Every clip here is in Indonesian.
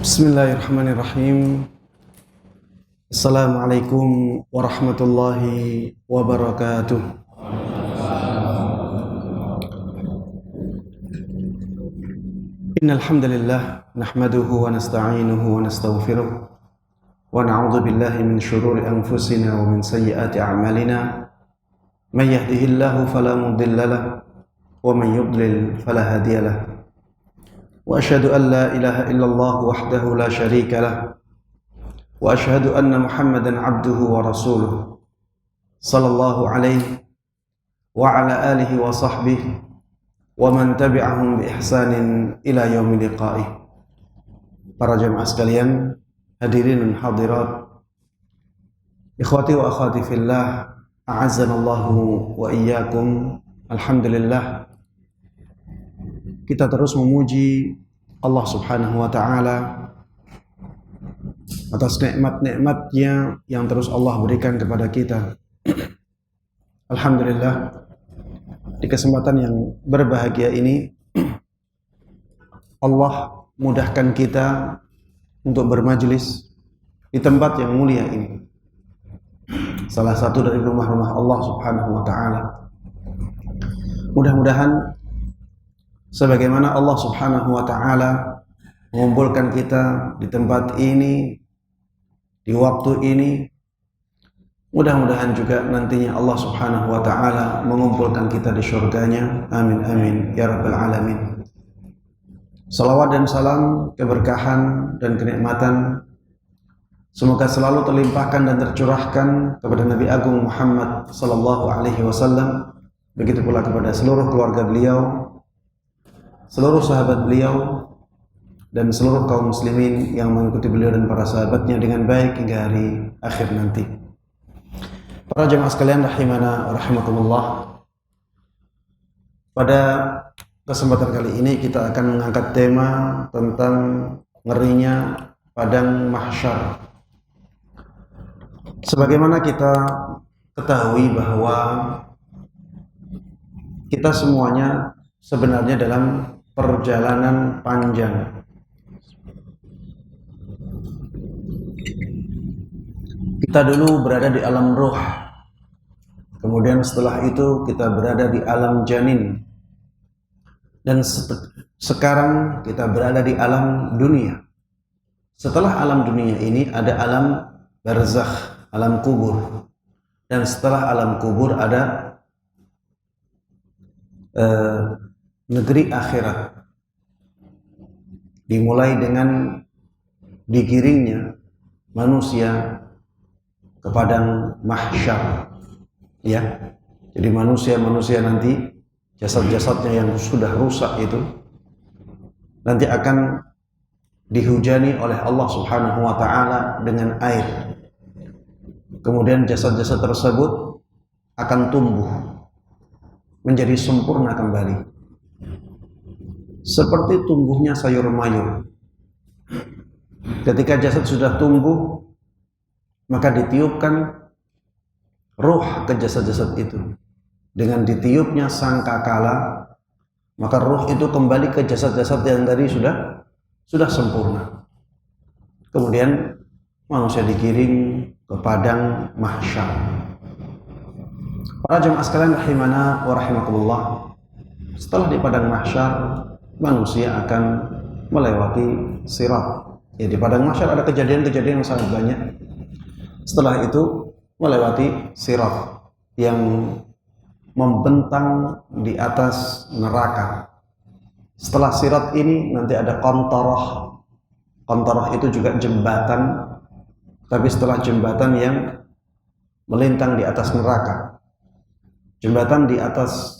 Bismillahirrahmanirrahim. Assalamualaikum warahmatullahi wabarakatuh. Innal hamdalillah nahmaduhu wa nasta'inuhu wa nastaghfiruh wa na'udzu billahi min shururi anfusina wa min sayyiati a'malina. May yahdihillahu fala mudilla lahu wa man yudlil fala hadiya lahu. Wa asyhadu an la ilaha illallah wahdahu la syarika lah wa asyhadu anna Muhammadan abduhu wa rasuluh sallallahu alaihi wa ala alihi wa sahbihi wa man tabi'ahum bi ihsanin ila yaumil liqa'i. Para jemaah sekalian, hadirin dan hadirat, ikhwati wa akhwati fillah, a'azzanallahu wa iyyakum. Alhamdulillah, kita terus memuji Allah Subhanahu wa ta'ala atas nikmat-nikmatnya yang terus Allah berikan kepada kita. Alhamdulillah, di kesempatan yang berbahagia ini Allah mudahkan kita untuk bermajlis di tempat yang mulia ini, salah satu dari rumah-rumah Allah Subhanahu wa ta'ala. Mudah-mudahan sebagaimana Allah Subhanahu wa ta'ala mengumpulkan kita di tempat ini, di waktu ini, mudah-mudahan juga nantinya Allah Subhanahu wa ta'ala mengumpulkan kita di syurganya. Amin amin ya rabbal alamin. Salawat dan salam, keberkahan dan kenikmatan semoga selalu terlimpahkan dan tercurahkan kepada Nabi Agung Muhammad sallallahu alaihi wasallam, begitu pula kepada seluruh keluarga beliau, seluruh sahabat beliau, dan seluruh kaum muslimin yang mengikuti beliau dan para sahabatnya dengan baik hingga hari akhir nanti. Para jemaah sekalian rahimana wa rahimakumullah, pada kesempatan kali ini kita akan mengangkat tema tentang ngerinya padang mahsyar. Sebagaimana kita ketahui bahwa kita semuanya sebenarnya dalam perjalanan panjang. Kita dulu berada di alam ruh, kemudian setelah itu kita berada di alam janin, dan sekarang kita berada di alam dunia. Setelah alam dunia ini ada alam barzakh, alam kubur, dan setelah alam kubur ada negeri akhirat, dimulai dengan digiringnya manusia ke padang mahsyar, ya. Jadi manusia nanti, jasad-jasadnya yang sudah rusak itu nanti akan dihujani oleh Allah Subhanahu wa ta'ala dengan air. Kemudian jasad-jasad tersebut akan tumbuh menjadi sempurna kembali, seperti tumbuhnya sayur mayur. Ketika jasad sudah tumbuh, maka ditiupkan ruh ke jasad-jasad itu. Dengan ditiupnya sangkakala, maka ruh itu kembali ke jasad-jasad yang tadi sudah sempurna. Kemudian manusia digiring ke padang mahsyar. Para jemaah sekalian rahimana wa rahimakumullah, setelah di padang mahsyar manusia akan melewati sirat. Ya, di padang mahsyar ada kejadian-kejadian yang sangat banyak. Setelah itu melewati sirat yang membentang di atas neraka. Setelah sirat ini nanti ada qantarah. Qantarah itu juga jembatan, tapi setelah jembatan yang melintang di atas neraka. Jembatan di atas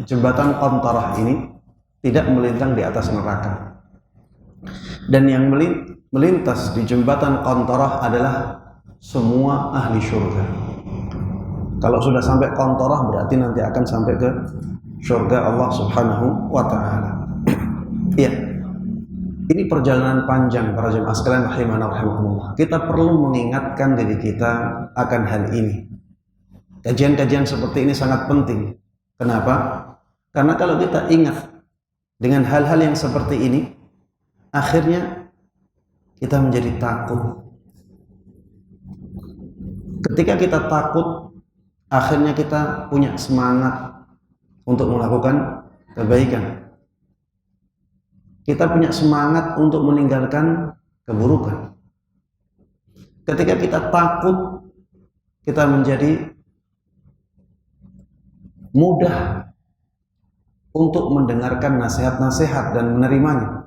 jembatan qantarah ini tidak melintang di atas neraka. Dan yang melintas di jembatan qantarah adalah semua ahli syurga. Kalau sudah sampai qantarah berarti nanti akan sampai ke syurga Allah Subhanahu wa ta'ala. Iya, ini perjalanan panjang para jemaah sekalian rahimana wa rahimakumullah. Kita perlu mengingatkan diri kita akan hal ini. Kajian-kajian seperti ini sangat penting. Kenapa? Karena kalau kita ingat dengan hal-hal yang seperti ini, akhirnya kita menjadi takut. Ketika kita takut, akhirnya kita punya semangat untuk melakukan kebaikan. Kita punya semangat untuk meninggalkan keburukan. Ketika kita takut, kita menjadi mudah untuk mendengarkan nasihat-nasihat dan menerimanya.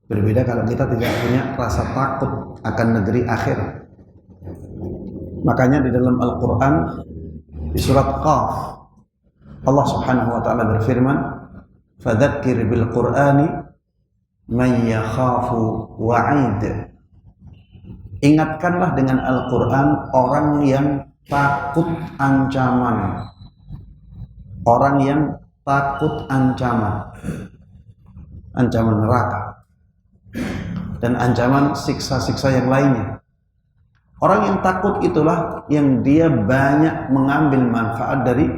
Berbeda kalau kita tidak punya rasa takut akan negeri akhir. Makanya di dalam Al-Quran, di surat Qaf, Allah Subhanahu wa ta'ala berfirman, "Fadzakir bil Qur'ani man yakhafu wa'id." Ingatkanlah dengan Al-Quran orang yang takut ancaman. Orang yang takut ancaman. Ancaman neraka. Dan ancaman siksa-siksa yang lainnya. Orang yang takut itulah yang dia banyak mengambil manfaat dari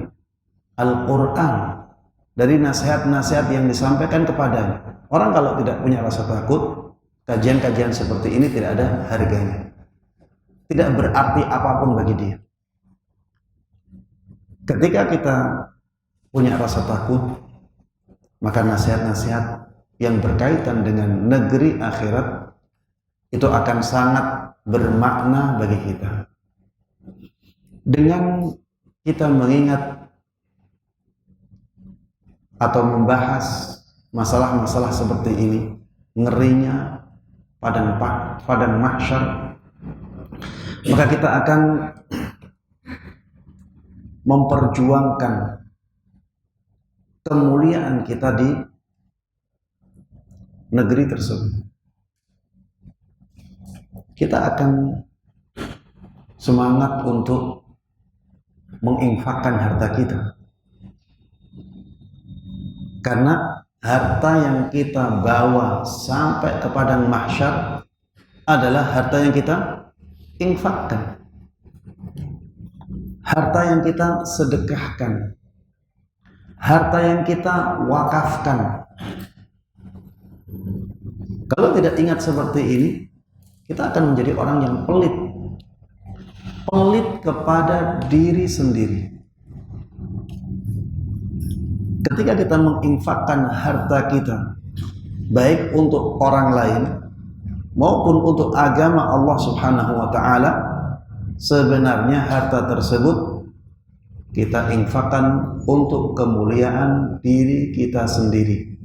Al-Quran, dari nasihat-nasihat yang disampaikan kepadanya. Orang kalau tidak punya rasa takut, kajian-kajian seperti ini tidak ada harganya. Tidak berarti apapun bagi dia. Ketika kita punya rasa takut, maka nasihat-nasihat yang berkaitan dengan negeri akhirat itu akan sangat bermakna bagi kita. Dengan kita mengingat atau membahas masalah-masalah seperti ini, ngerinya padang mahsyar, maka kita akan memperjuangkan kemuliaan kita di negeri tersebut. Kita akan semangat untuk menginfakkan harta kita, karena harta yang kita bawa sampai ke padang mahsyar adalah harta yang kita infakkan, harta yang kita sedekahkan, harta yang kita wakafkan. Kalau tidak ingat seperti ini, kita akan menjadi orang yang pelit kepada diri sendiri. Ketika kita menginfakkan harta kita, baik untuk orang lain maupun untuk agama Allah Subhanahu wa ta'ala, sebenarnya harta tersebut kita infakkan untuk kemuliaan diri kita sendiri.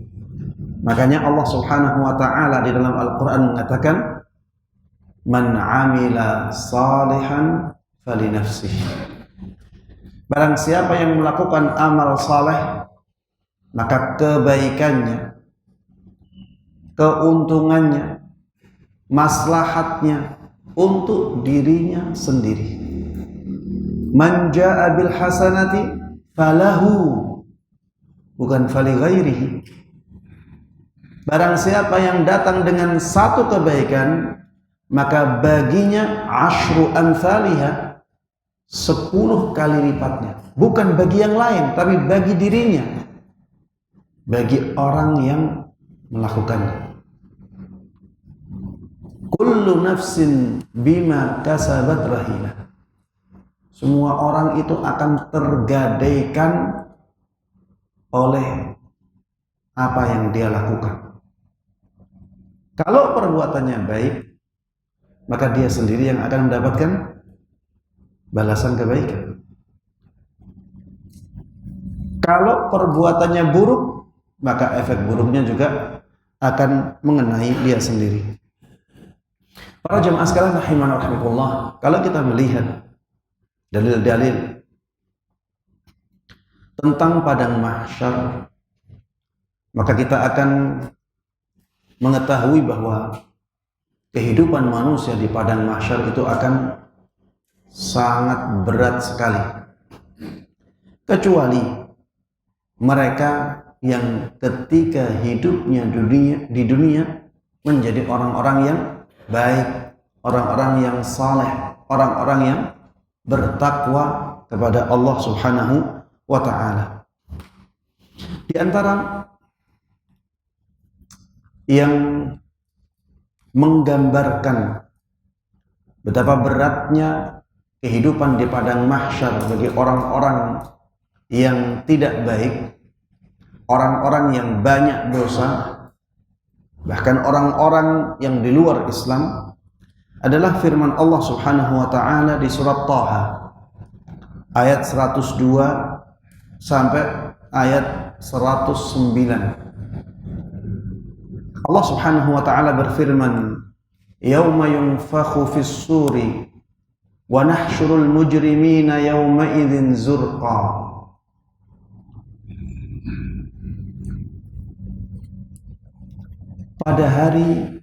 Makanya Allah Subhanahu wa ta'ala di dalam Al-Quran mengatakan, "Man 'amila salihan falinafsihi." Barang siapa yang melakukan amal saleh, maka kebaikannya, keuntungannya, maslahatnya untuk dirinya sendiri. Man jaa'a bil hasanati falahu, bukan fali ghairihi. Barang siapa yang datang dengan satu kebaikan, maka baginya asyru amthaliha, 10 kali lipatnya. Bukan bagi yang lain, tapi bagi dirinya, bagi orang yang melakukannya. Kullu nafsin bima kasabat rahina. Semua orang itu akan tergadaikan oleh apa yang dia lakukan. Kalau perbuatannya baik, maka dia sendiri yang akan mendapatkan balasan kebaikan. Kalau perbuatannya buruk, maka efek buruknya juga akan mengenai dia sendiri. Para jemaah sekalian rahimana rahimakumullah, kalau kita melihat dalil-dalil tentang padang mahsyar, maka kita akan mengetahui bahwa kehidupan manusia di padang mahsyar itu akan sangat berat sekali, kecuali mereka yang ketika hidupnya di dunia menjadi orang-orang yang baik, orang-orang yang saleh, orang-orang yang bertakwa kepada Allah Subhanahu wa ta'ala. Di antara yang menggambarkan betapa beratnya kehidupan di padang mahsyar bagi orang-orang yang tidak baik, orang-orang yang banyak dosa, bahkan orang-orang yang di luar Islam, adalah firman Allah Subhanahu wa taala di surat Thaha ayat 102 sampai ayat 109. Allah Subhanahu wa taala berfirman, "Yauma yunfakhu fis-suri wa nahsyurul mujrimina yauma idzin zurqa." Pada hari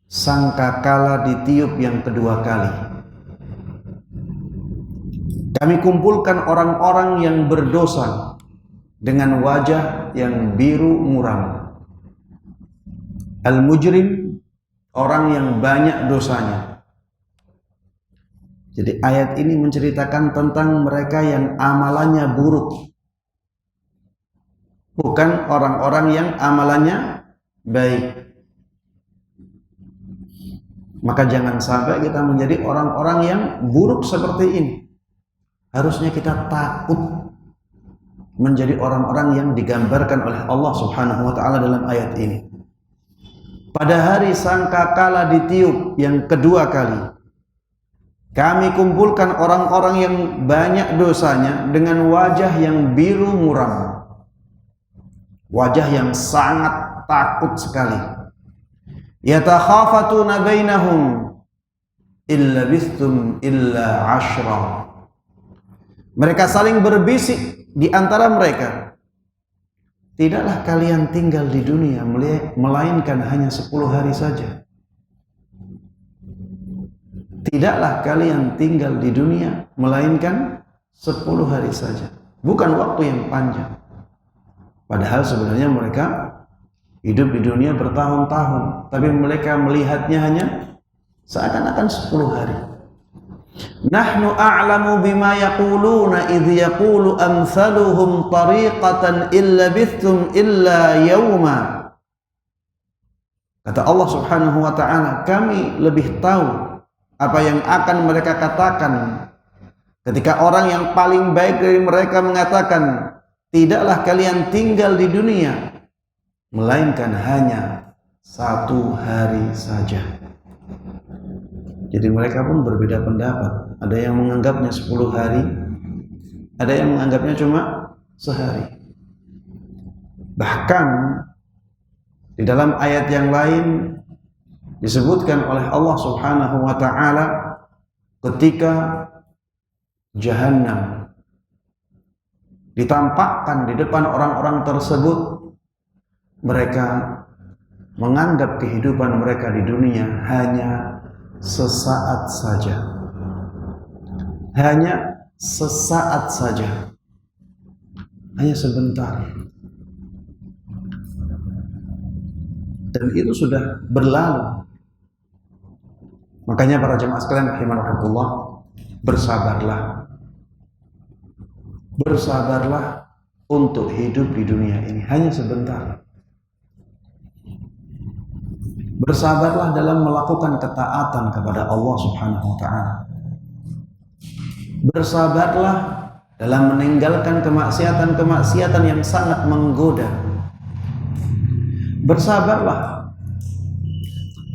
sangkakala ditiup yang kedua kali, kami kumpulkan orang-orang yang berdosa dengan wajah yang biru muram. Al-mujrim, orang yang banyak dosanya. Jadi ayat ini menceritakan tentang mereka yang amalannya buruk, bukan orang-orang yang amalannya baik. Maka jangan sampai kita menjadi orang-orang yang buruk seperti ini. Harusnya kita takut menjadi orang-orang yang digambarkan oleh Allah Subhanahu wa taala dalam ayat ini. Pada hari sangkakala ditiup yang kedua kali, kami kumpulkan orang-orang yang banyak dosanya dengan wajah yang biru muram, wajah yang sangat takut sekali. Yatakhafatuna bainahum illa bistum illa ashra. Mereka saling berbisik di antara mereka, tidaklah kalian tinggal di dunia melainkan hanya 10 hari saja. Tidaklah kalian tinggal di dunia melainkan 10 hari saja. Bukan waktu yang panjang. Padahal sebenarnya mereka hidup di dunia bertahun-tahun, tapi mereka melihatnya hanya seakan-akan 10 hari. Nahnu a'lamu bima yaquluna idh yaqulu amsaluhum tariqatan illa bithum illa yawma. Kata Allah Subhanahu wa taala, kami lebih tahu apa yang akan mereka katakan ketika orang yang paling baik dari mereka mengatakan, tidaklah kalian tinggal di dunia melainkan hanya 1 hari saja. Jadi mereka pun berbeda pendapat. Ada yang menganggapnya 10 hari, ada yang menganggapnya cuma sehari. Bahkan di dalam ayat yang lain disebutkan oleh Allah Subhanahu wa taala ketika Jahannam ditampakkan di depan orang-orang tersebut, mereka menganggap kehidupan mereka di dunia hanya sesaat saja. Hanya sesaat saja. Hanya sebentar. Dan itu sudah berlalu. Makanya para jemaah sekalian rahimakumullah, bersabarlah. Bersabarlah untuk hidup di dunia ini, hanya sebentar. Bersabarlah dalam melakukan ketaatan kepada Allah Subhanahu wa taala. Bersabarlah dalam meninggalkan kemaksiatan-kemaksiatan yang sangat menggoda. Bersabarlah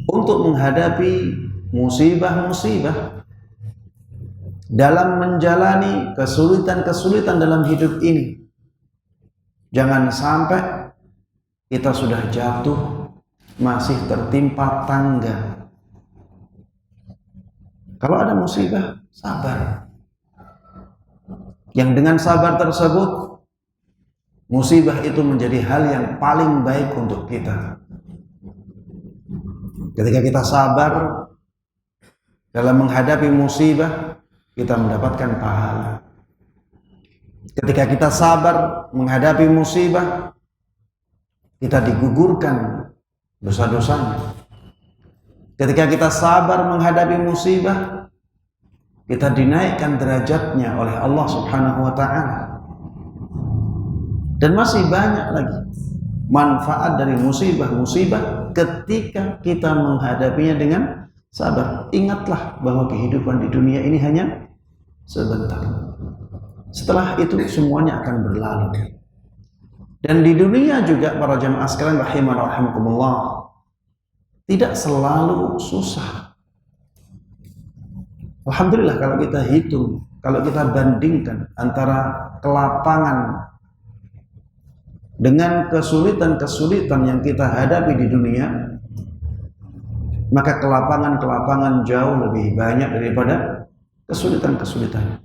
untuk menghadapi musibah-musibah, dalam menjalani kesulitan-kesulitan dalam hidup ini. Jangan sampai kita sudah jatuh masih tertimpa tangga. Kalau ada musibah, sabar. Yang dengan sabar tersebut, musibah itu menjadi hal yang paling baik untuk kita. Ketika kita sabar dalam menghadapi musibah, kita mendapatkan pahala. Ketika kita sabar menghadapi musibah, kita digugurkan dosa-dosanya. Ketika kita sabar menghadapi musibah, kita dinaikkan derajatnya oleh Allah Subhanahu wa taala. Dan masih banyak lagi manfaat dari musibah-musibah ketika kita menghadapinya dengan sabar. Ingatlah bahwa kehidupan di dunia ini hanya sebentar. Setelah itu semuanya akan berlalu. Dan di dunia juga para jamaah sekalian rahimana rahimakumullah, tidak selalu susah. Alhamdulillah kalau kita hitung, kalau kita bandingkan antara kelapangan dengan kesulitan-kesulitan yang kita hadapi di dunia, maka kelapangan-kelapangan jauh lebih banyak daripada kesulitan-kesulitan.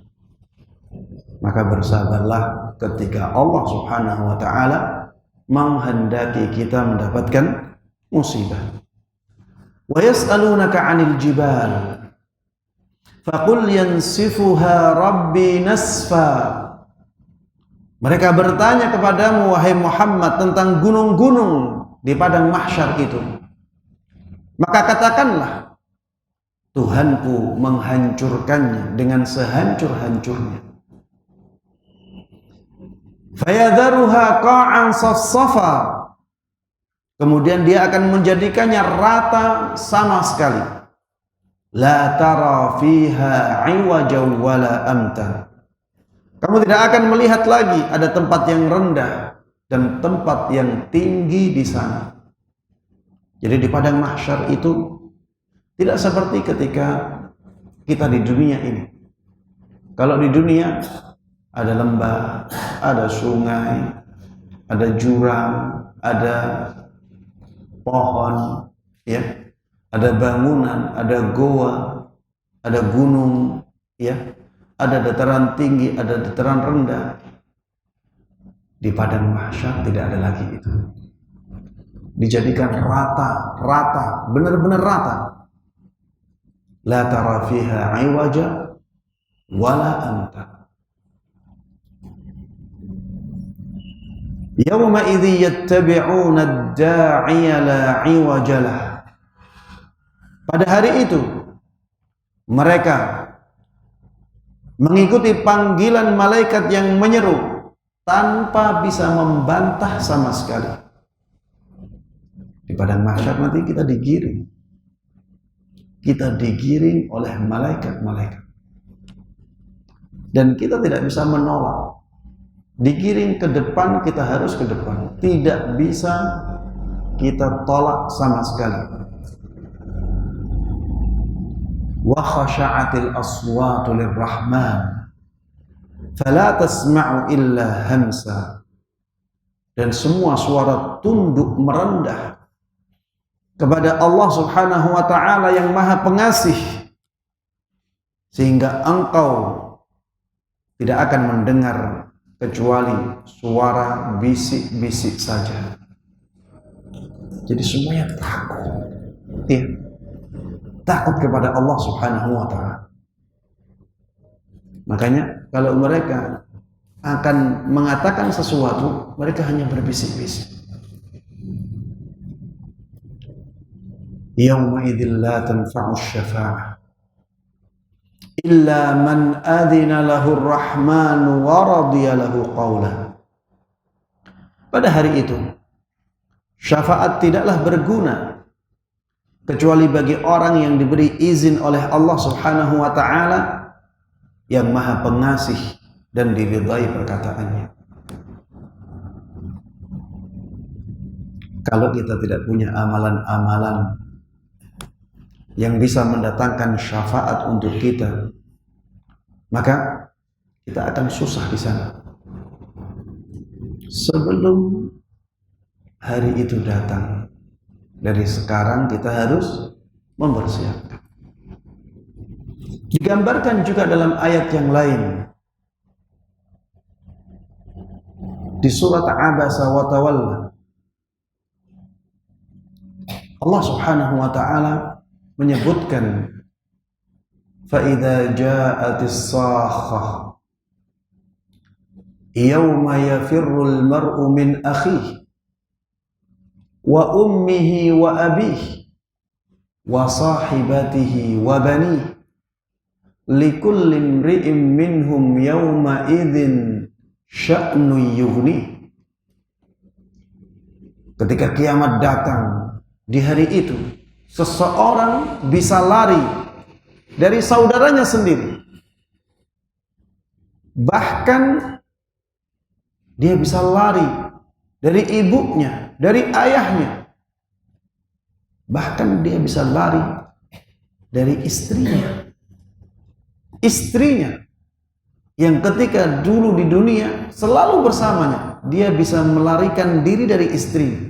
Maka bersabarlah ketika Allah Subhanahu wa ta'ala menghendaki kita mendapatkan musibah. Wa yas'alunaka 'anil jibal faqul yansifuha rabbi nasfa. Mereka bertanya kepadamu wahai Muhammad tentang gunung-gunung di padang mahsyar itu. Maka katakanlah, Tuhanku menghancurkannya dengan sehancur-hancurnya. Fayadharuha qa'an safsafa. Kemudian dia akan menjadikannya rata sama sekali. La tara fiha 'iwajan wala amta. Kamu tidak akan melihat lagi ada tempat yang rendah dan tempat yang tinggi di sana. Jadi di padang mahsyar itu tidak seperti ketika kita di dunia ini. Kalau di dunia ada lembah, ada sungai, ada jurang, ada pohon, ya, ada bangunan, ada goa, ada gunung, ya, ada dataran tinggi, ada dataran rendah. Di padang mahsyar tidak ada lagi itu. Dijadikan rata, benar-benar rata. La tara fiha 'iwaja wala amta. Yawma idzi yattabi'una ad-da'iya la 'iwaja lah. Pada hari itu mereka mengikuti panggilan malaikat yang menyeru tanpa bisa membantah sama sekali. Di padang mahsyar nanti kita digiring oleh malaikat-malaikat, dan kita tidak bisa menolak. Digiring ke depan, kita harus ke depan, tidak bisa kita tolak sama sekali. Wa khasha'atil aswatu lirrahman fala tasma'u illa hamsa. Dan semua suara tunduk merendah kepada Allah Subhanahu wa ta'ala yang maha pengasih, sehingga engkau tidak akan mendengar kecuali suara bisik-bisik saja. Jadi semuanya takut, ya, takut kepada Allah Subhanahu wa ta'ala. Makanya kalau mereka akan mengatakan sesuatu, mereka hanya berbisik-bisik. Yawma idzil la tanfa'u syafa'ah illa man adina lahu ar-rahman wa radiya lahu qawla. Pada hari itu syafaat tidaklah berguna kecuali bagi orang yang diberi izin oleh Allah Subhanahu wa ta'ala yang maha pengasih dan diridhai perkataannya. Kalau kita tidak punya amalan-amalan yang bisa mendatangkan syafaat untuk kita, maka kita akan susah di sana. Sebelum hari itu datang, dari sekarang kita harus mempersiapkan. Digambarkan juga dalam ayat yang lain di surat Abasa wa Tawalla. Allah Subhanahu wa ta'ala menyebutkan فَإِذَا جَاءَتِ الصَّاخَّةُ يَوْمَ يَفِرُّ الْمَرْءُ مِنْ أَخِيهِ وَأُمِّهِ وَأَبِيهِ وَصَاحِبَتِهِ وَبَنِيهِ لِكُلِّ امْرِئٍ مِّنْهُمْ يَوْمَئِذٍ شَأْنٌ يُغْنِيهِ. Ketika kiamat datang, di hari itu seseorang bisa lari dari saudaranya sendiri. Bahkan dia bisa lari dari ibunya, dari ayahnya. Bahkan dia bisa lari dari istrinya. Istrinya yang ketika dulu di dunia selalu bersamanya, dia bisa melarikan diri dari istrinya,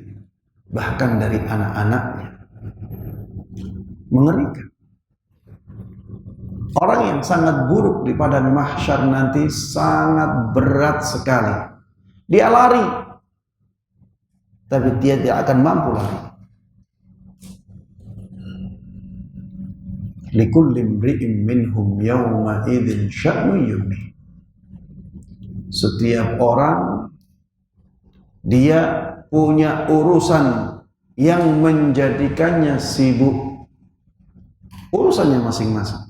bahkan dari anak-anaknya. Mengerikan. Orang yang sangat buruk di padang mahsyar nanti sangat berat sekali. Dia lari, tapi dia tidak akan mampu lari. Likulli imri'in minhum yawma idzin sya'nu yughni. Setiap orang dia punya urusan yang menjadikannya sibuk. Urusannya masing-masing.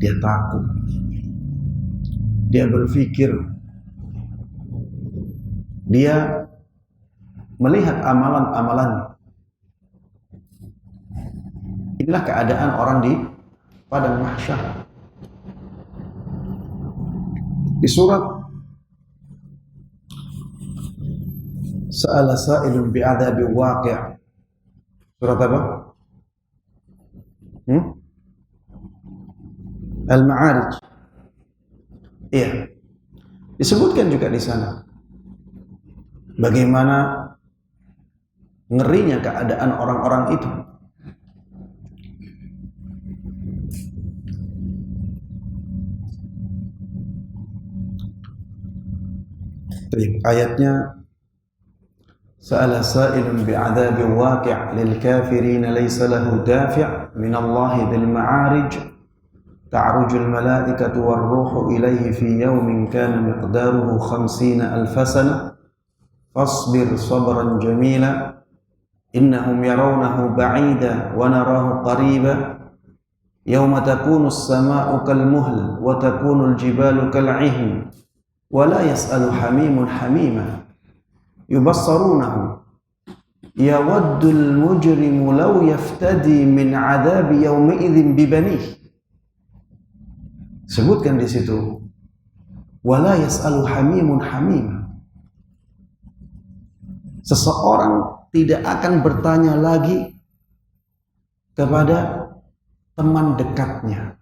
Dia takut. Dia berpikir. Dia melihat amalan-amalannya. Inilah keadaan orang di padang mahsyar. Di surat Sa'ala sa'ilun bi'adzabi waqi'. Surat apa? Al-Ma'arij. Iya. Disebutkan juga di sana bagaimana ngerinya keadaan orang-orang itu. Ayatnya Sa'ala sa'ilun bi'adzabin waqi' lil kafirin laysa lahu dafi' min Allah dzil ma'arij ta'rujul malaikatu war ruhu ilaihi fi yawmin kana miqdaruhu 50,000 sanah fasbir sabran jamila innahum yarawnahu ba'ida wa narahu qariba yawma takunu as-sama'u kal muhl wa takunu al-jibalu kal 'ihn wa la yas'alu hamimun hamima yubassarunahu yawaddul mujrimu law yaftadi min 'adzabi yawmi idzin bibanih. Sebutkan di situ wala yas'alu hamimun hamima. Seseorang tidak akan bertanya lagi kepada teman dekatnya.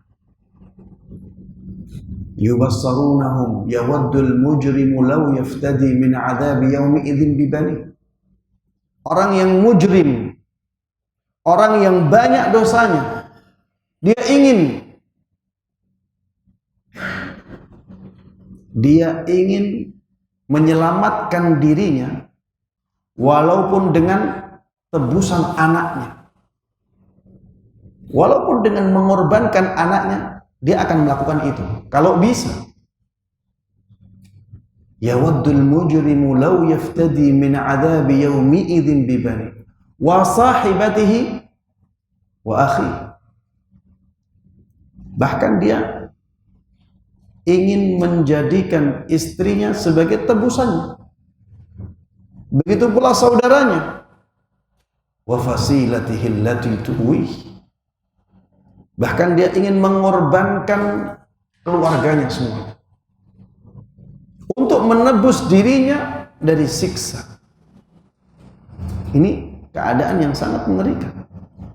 Yubassarunahum yawaddul mujrimu law yaftadi min 'adzabi yawmi idzin bibani. Orang yang mujrim, orang yang banyak dosanya, dia ingin menyelamatkan dirinya walaupun dengan tebusan anaknya. Walaupun dengan mengorbankan anaknya, dia akan melakukan itu kalau bisa. Yawaddul mujrimu law yaftadi min 'adzabi yawmi idzin bibani wa sahibatihi wa akhi. Bahkan dia ingin menjadikan istrinya sebagai tebusannya. Begitu pula saudaranya. Wa fasilatihi allati tuwih. Bahkan dia ingin mengorbankan keluarganya semua untuk menebus dirinya dari siksa. Ini keadaan yang sangat mengerikan.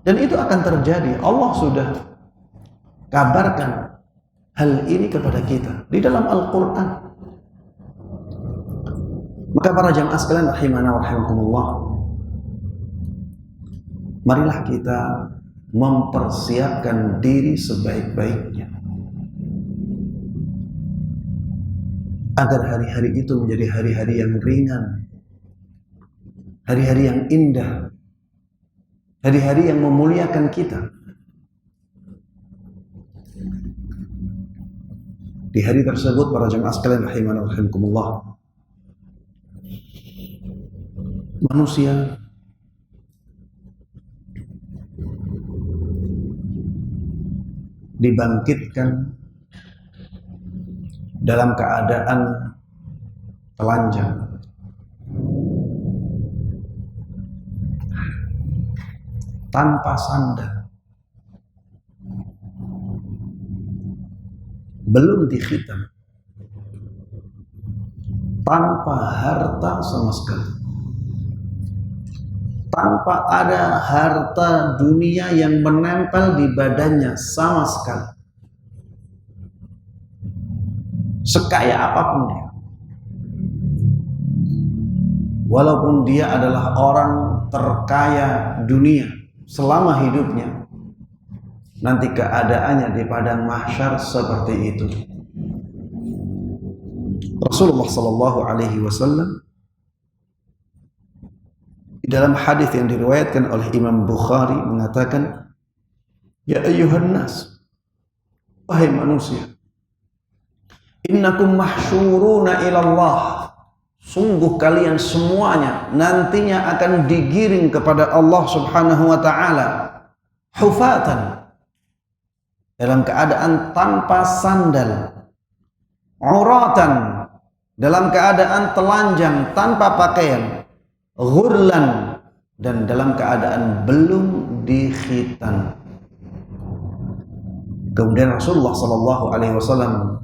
Dan itu akan terjadi. Allah sudah kabarkan hal ini kepada kita di dalam Al-Quran. Maka para jamaah sekalian rahimana wa rahimakumullah, marilah kita mempersiapkan diri sebaik-baiknya agar hari-hari itu menjadi hari-hari yang ringan, hari-hari yang indah, hari-hari yang memuliakan kita. Di hari tersebut para jemaah sekalian rahimana wa rahimakumullah, manusia dibangkitkan dalam keadaan telanjang, tanpa sandal, belum dikhitan, tanpa harta sama sekali, tanpa ada harta dunia yang menempel di badannya sama sekali, sekaya apapun dia, walaupun dia adalah orang terkaya dunia selama hidupnya, nanti keadaannya di padang mahsyar seperti itu. Rasulullah sallallahu alaihi wasallam di dalam hadis yang diriwayatkan oleh Imam Bukhari mengatakan, ya ayyuhan nas, wahai manusia, innakum mahsyuruna ila Allah, sungguh kalian semuanya nantinya akan digiring kepada Allah Subhanahu wa taala hufatan, dalam keadaan tanpa sandal, uratan, dalam keadaan telanjang tanpa pakaian, ghurlan, dan dalam keadaan belum dikhitan. Kemudian Rasulullah sallallahu alaihi wasallam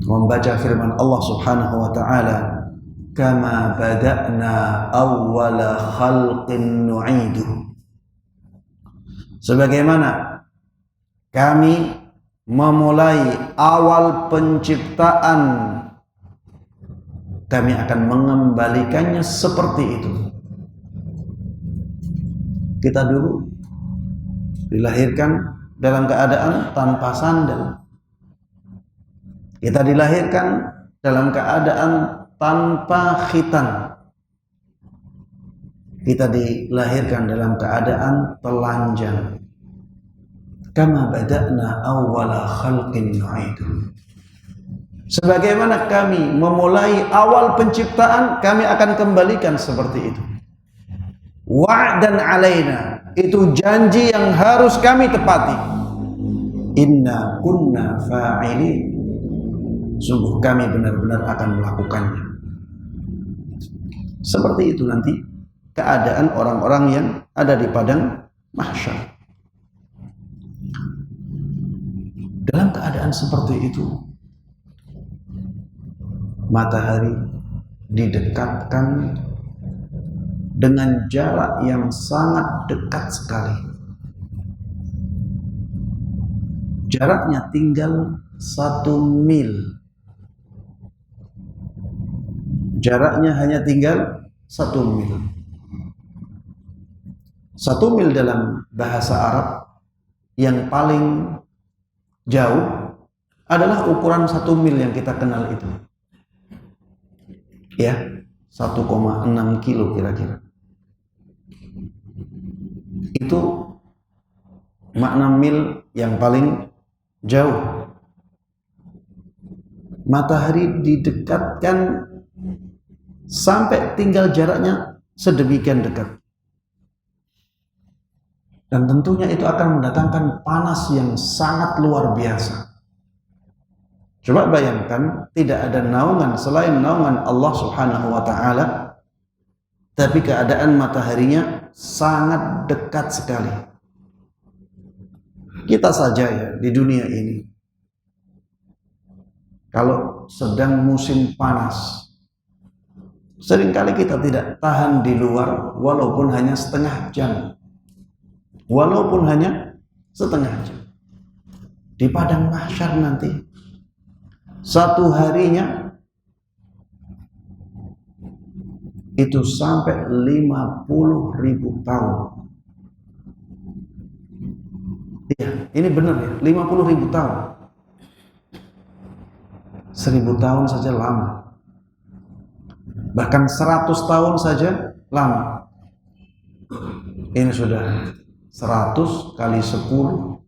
membaca firman Allah Subhanahu wa taala, kama bada'na awwala khalqin nu'idu, sebagaimana kami memulai awal penciptaan, kami akan mengembalikannya seperti itu. Kita dulu dilahirkan dalam keadaan tanpa sandal, kita dilahirkan dalam keadaan tanpa khitan, kita dilahirkan dalam keadaan telanjang. Kama bada'na awwala khalqin nu'idu, sebagaimana kami memulai awal penciptaan, kami akan kembalikan seperti itu. Wa'dan alaina, itu janji yang harus kami tepati. Inna kunna fa'ilin, sungguh kami benar-benar akan melakukannya. Seperti itu nanti keadaan orang-orang yang ada di padang mahsyar. Dalam keadaan seperti itu, matahari didekatkan dengan jarak yang sangat dekat sekali. Jaraknya tinggal 1 mil. Jaraknya hanya tinggal 1 mil. 1 mil dalam bahasa Arab yang paling jauh adalah ukuran 1 mil yang kita kenal itu, ya, 1,6 kilo kira-kira. Itu makna mil yang paling jauh. Matahari didekatkan sampai tinggal jaraknya sedemikian dekat, dan tentunya itu akan mendatangkan panas yang sangat luar biasa. Coba bayangkan, tidak ada naungan selain naungan Allah Subhanahu wa taala, tapi keadaan mataharinya sangat dekat sekali. Kita saja ya di dunia ini, kalau sedang musim panas, seringkali kita tidak tahan di luar walaupun hanya setengah jam. Walaupun hanya setengah jam. Di padang mahsyar nanti, satu harinya itu sampai 50.000 tahun. Iya, ini benar ya, 50.000 tahun. 1000 tahun saja lama. Bahkan 100 tahun saja lama. Ini sudah 100 kali 10,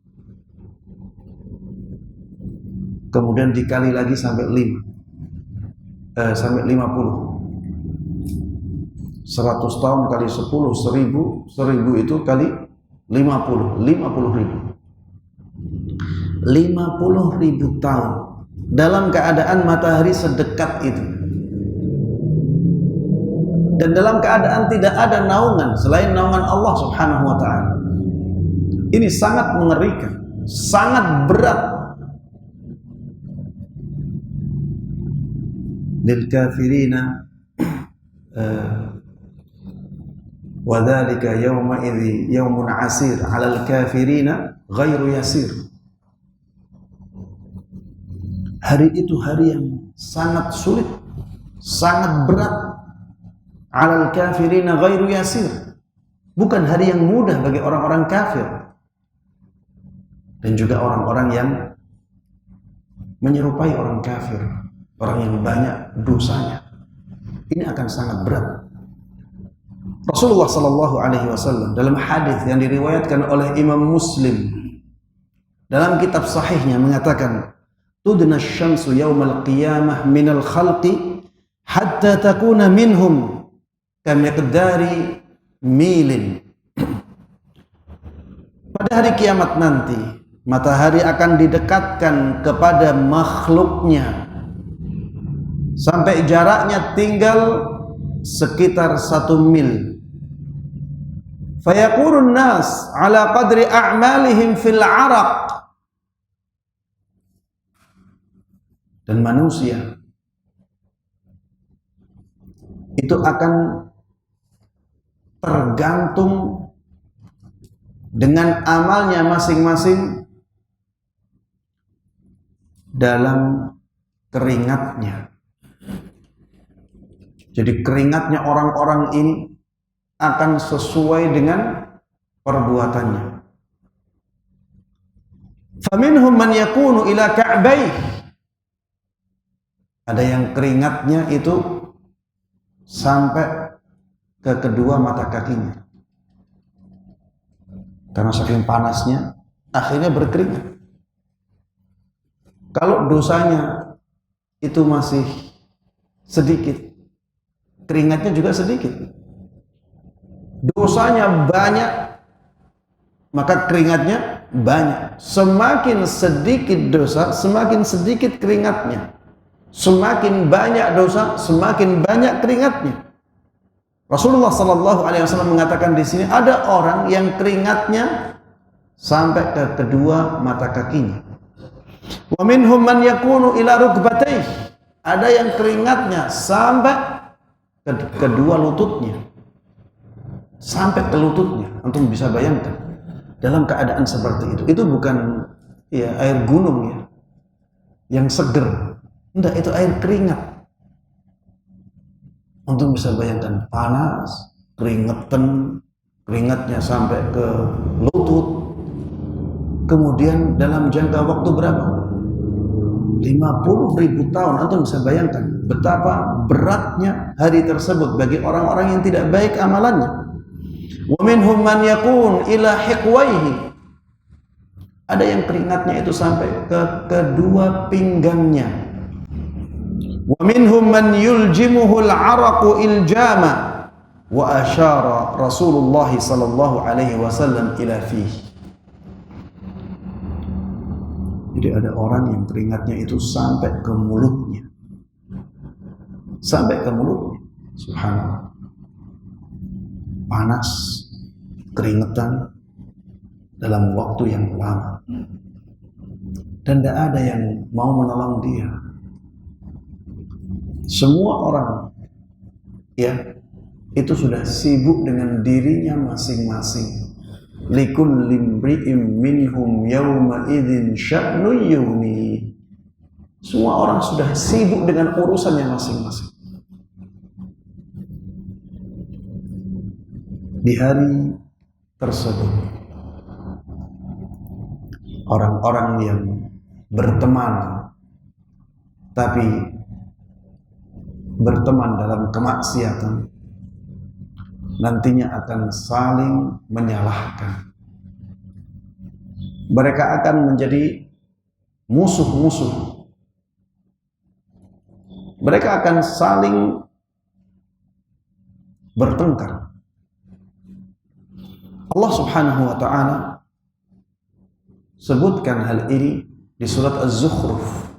kemudian dikali lagi sampai 50. 100 tahun kali 10, 1000 itu kali 50 ribu. 50.000 tahun dalam keadaan matahari sedekat itu. dan dalam keadaan tidak ada naungan selain naungan Allah Subhanahu wa taala. Ini sangat mengerikan, sangat berat. Lil kafirina wa dzalika yawma idzi yawmun 'asir 'alal kafirina ghairu yasir. Hari itu hari yang sangat sulit, sangat berat. 'Alal kafirina ghairu yasir. Bukan hari yang mudah bagi orang-orang kafir dan juga orang-orang yang menyerupai orang kafir, orang yang banyak dosanya. Ini akan sangat berat. Rasulullah sallallahu alaihi wasallam dalam hadis yang diriwayatkan oleh Imam Muslim dalam kitab sahihnya mengatakan, "Tudna asy-syamsu yaumal qiyamah minal khalqi hatta takuna minhum kamiqdari milin." Pada hari kiamat nanti, matahari akan didekatkan kepada makhluknya sampai jaraknya tinggal sekitar 1 mil. Fayakunun nas ala qadri a'malihim fil 'araq. Dan manusia itu akan tergantung dengan amalnya masing-masing dalam keringatnya. Jadi keringatnya orang-orang ini akan sesuai dengan perbuatannya. Faminhum man yakunu ila ka'bayh. Ada yang keringatnya itu sampai ke kedua mata kakinya. Karena saking panasnya, akhirnya berkeringat. Kalau dosanya itu masih sedikit, keringatnya juga sedikit. Dosanya banyak, maka keringatnya banyak. Semakin sedikit dosa, semakin sedikit keringatnya. Semakin banyak dosa, semakin banyak keringatnya. Rasulullah sallallahu alaihi wasallam mengatakan di sini ada orang yang keringatnya sampai ke kedua mata kakinya. Wa minhum man yakunu ila rukbatayh. Ada yang keringatnya sampai ke kedua lututnya. Sampai ke lututnya. Antum bisa bayangkan dalam keadaan seperti itu. Itu bukan ya air gunung ya yang seger. Enggak, itu air keringat. Untuk bisa bayangkan panas, keringatnya sampai ke lutut. Kemudian dalam jangka waktu berapa? 50.000 tahun. Antum bisa bayangkan betapa beratnya hari tersebut bagi orang-orang yang tidak baik amalannya. Wa minhum man yakun ila hiqwaihi. Ada yang keringatnya itu sampai ke kedua pinggangnya. Wa minhum man yuljimuhu al-'araqu iljama wa asyara Rasulullah sallallahu alaihi wasallam ila fihi. Jadi ada orang yang keringatnya itu sampai ke mulutnya. Sampai ke mulutnya. Subhanallah. Panas, keringetan dalam waktu yang lama. Dan tidak ada yang mau menolong dia. Semua orang ya itu sudah sibuk dengan dirinya masing-masing. Likulli imri'in minhum yawma idzin sya'nun yughni. Semua orang sudah sibuk dengan urusannya masing-masing. Di hari tersebut orang-orang yang berteman tapi berteman dalam kemaksiatan nantinya akan saling menyalahkan. Mereka akan menjadi musuh-musuh. Mereka akan saling bertengkar. Allah Subhanahu wa ta'ala sebutkan hal ini di surat Az-Zukhruf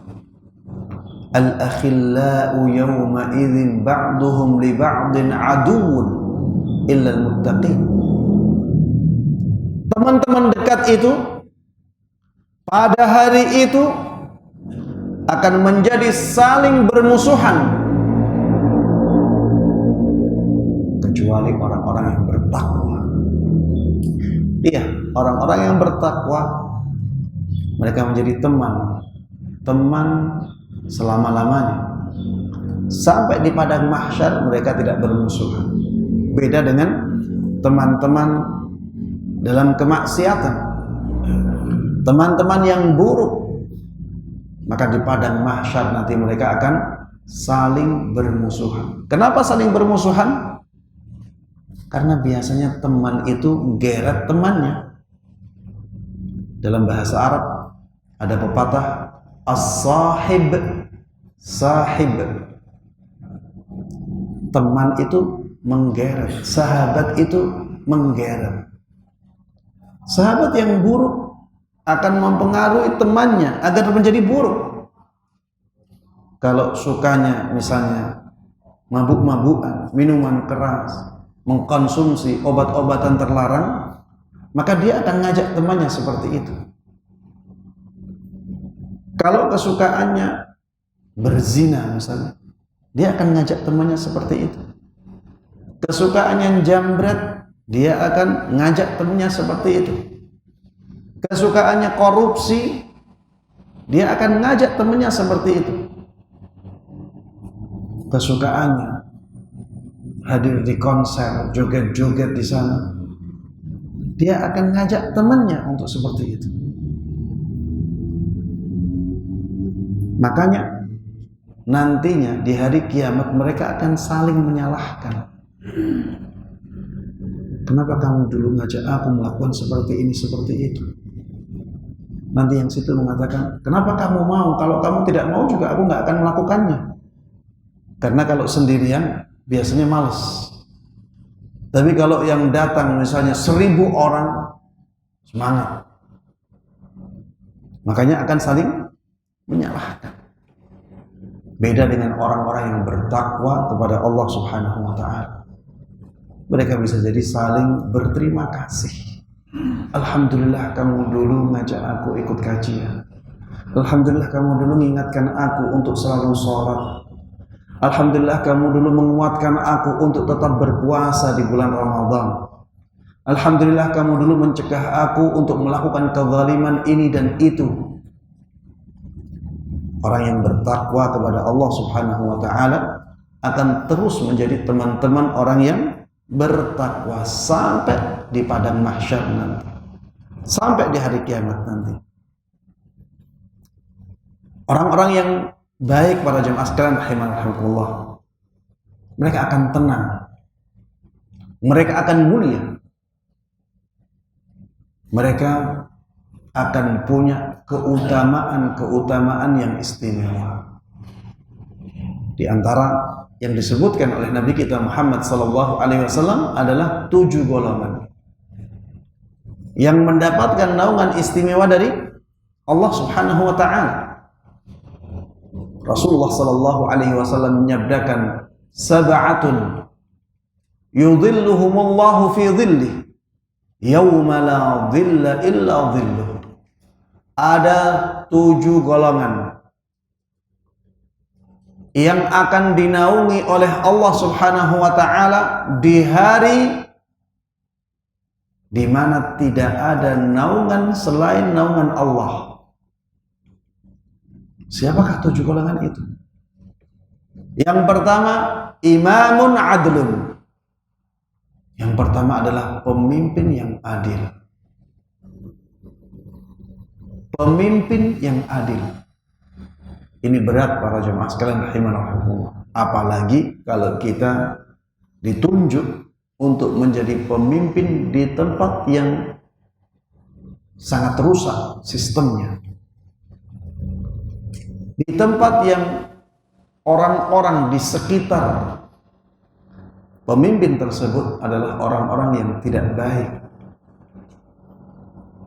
al-akhillau yawma idzin ba'duhum li ba'din aduwwun illa al-muttaqin. Teman-teman dekat itu pada hari itu akan menjadi saling bermusuhan kecuali orang-orang yang bertakwa. Iya, orang-orang yang bertakwa mereka menjadi teman selama-lamanya. Sampai di padang mahsyar mereka tidak bermusuhan. Beda dengan teman-teman dalam kemaksiatan, teman-teman yang buruk, maka di padang mahsyar nanti mereka akan saling bermusuhan. Kenapa saling bermusuhan? Karena biasanya teman itu geret temannya. Dalam bahasa Arab ada pepatah as-sahib sahib. Teman itu menggeret, sahabat itu menggeret. Sahabat yang buruk akan mempengaruhi temannya agar menjadi buruk. Kalau sukanya misalnya mabuk-mabukan, minuman keras, mengkonsumsi obat-obatan terlarang, maka dia akan ngajak temannya seperti itu. Kalau kesukaannya berzina misalnya, dia akan ngajak temannya seperti itu. Kesukaannya jambret, dia akan ngajak temannya seperti itu. Kesukaannya korupsi, dia akan ngajak temannya seperti itu. Kesukaannya hadir di konser, joget-joget di sana, dia akan ngajak temannya untuk seperti itu. Makanya nantinya di hari kiamat mereka akan saling menyalahkan. Kenapa kamu dulu ngajak aku melakukan seperti ini, seperti itu? Nanti yang situ mengatakan, kenapa kamu mau? Kalau kamu tidak mau juga aku nggak akan melakukannya. Karena kalau sendirian biasanya males. Tapi kalau yang datang misalnya 1000 orang, semangat. Makanya akan saling menyalahkan. Beda dengan orang-orang yang bertakwa kepada Allah Subhanahu wa Ta'ala. Mereka bisa jadi saling berterima kasih. Alhamdulillah kamu dulu ngajak aku ikut kajian. Alhamdulillah kamu dulu mengingatkan aku untuk selalu sholat. Alhamdulillah kamu dulu menguatkan aku untuk tetap berpuasa di bulan Ramadan. Alhamdulillah kamu dulu mencegah aku untuk melakukan kezaliman ini dan itu. Orang yang bertakwa kepada Allah Subhanahu wa Ta'ala akan terus menjadi teman-teman orang yang bertakwa sampai di padang mahsyar nanti, sampai di hari kiamat nanti. Orang-orang yang baik para jemaah sekalian rahimakumullah, mereka akan tenang, mereka akan mulia, mereka akan punya keutamaan yang istimewa. Di antara yang disebutkan oleh Nabi kita Muhammad SAW adalah 7 golongan yang mendapatkan naungan istimewa dari Allah Subhanahu wa Ta'ala. Rasulullah SAW menyabdakan, sab'atun yudhilluhumullahu fi dhillih yawma la dhilla illa dhilluh. Ada 7 golongan yang akan dinaungi oleh Allah Subhanahu wa Ta'ala di hari di mana tidak ada naungan selain naungan Allah. Siapakah 7 golongan itu? Yang pertama, imamun adlun. Yang pertama adalah pemimpin yang adil. Pemimpin yang adil. Ini berat para jemaah sekalian rahimanallah. Apalagi kalau kita ditunjuk untuk menjadi pemimpin di tempat yang sangat rusak sistemnya. Di tempat yang orang-orang di sekitar pemimpin tersebut adalah orang-orang yang tidak baik.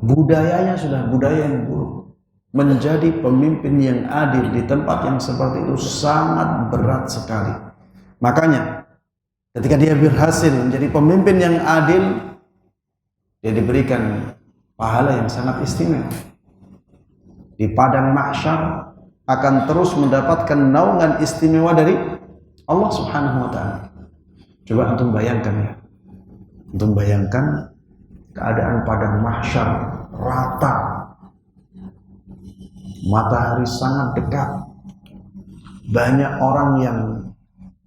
Budayanya sudah budaya yang buruk. menjadi pemimpin yang adil di tempat yang seperti itu sangat berat sekali. Makanya ketika dia berhasil menjadi pemimpin yang adil, dia diberikan pahala yang sangat istimewa. Di padang mahsyar akan terus mendapatkan naungan istimewa dari Allah Subhanahu wa ta'ala. Coba antum bayangkan ya. Antum bayangkan keadaan padang mahsyar rata. Matahari sangat dekat. Banyak orang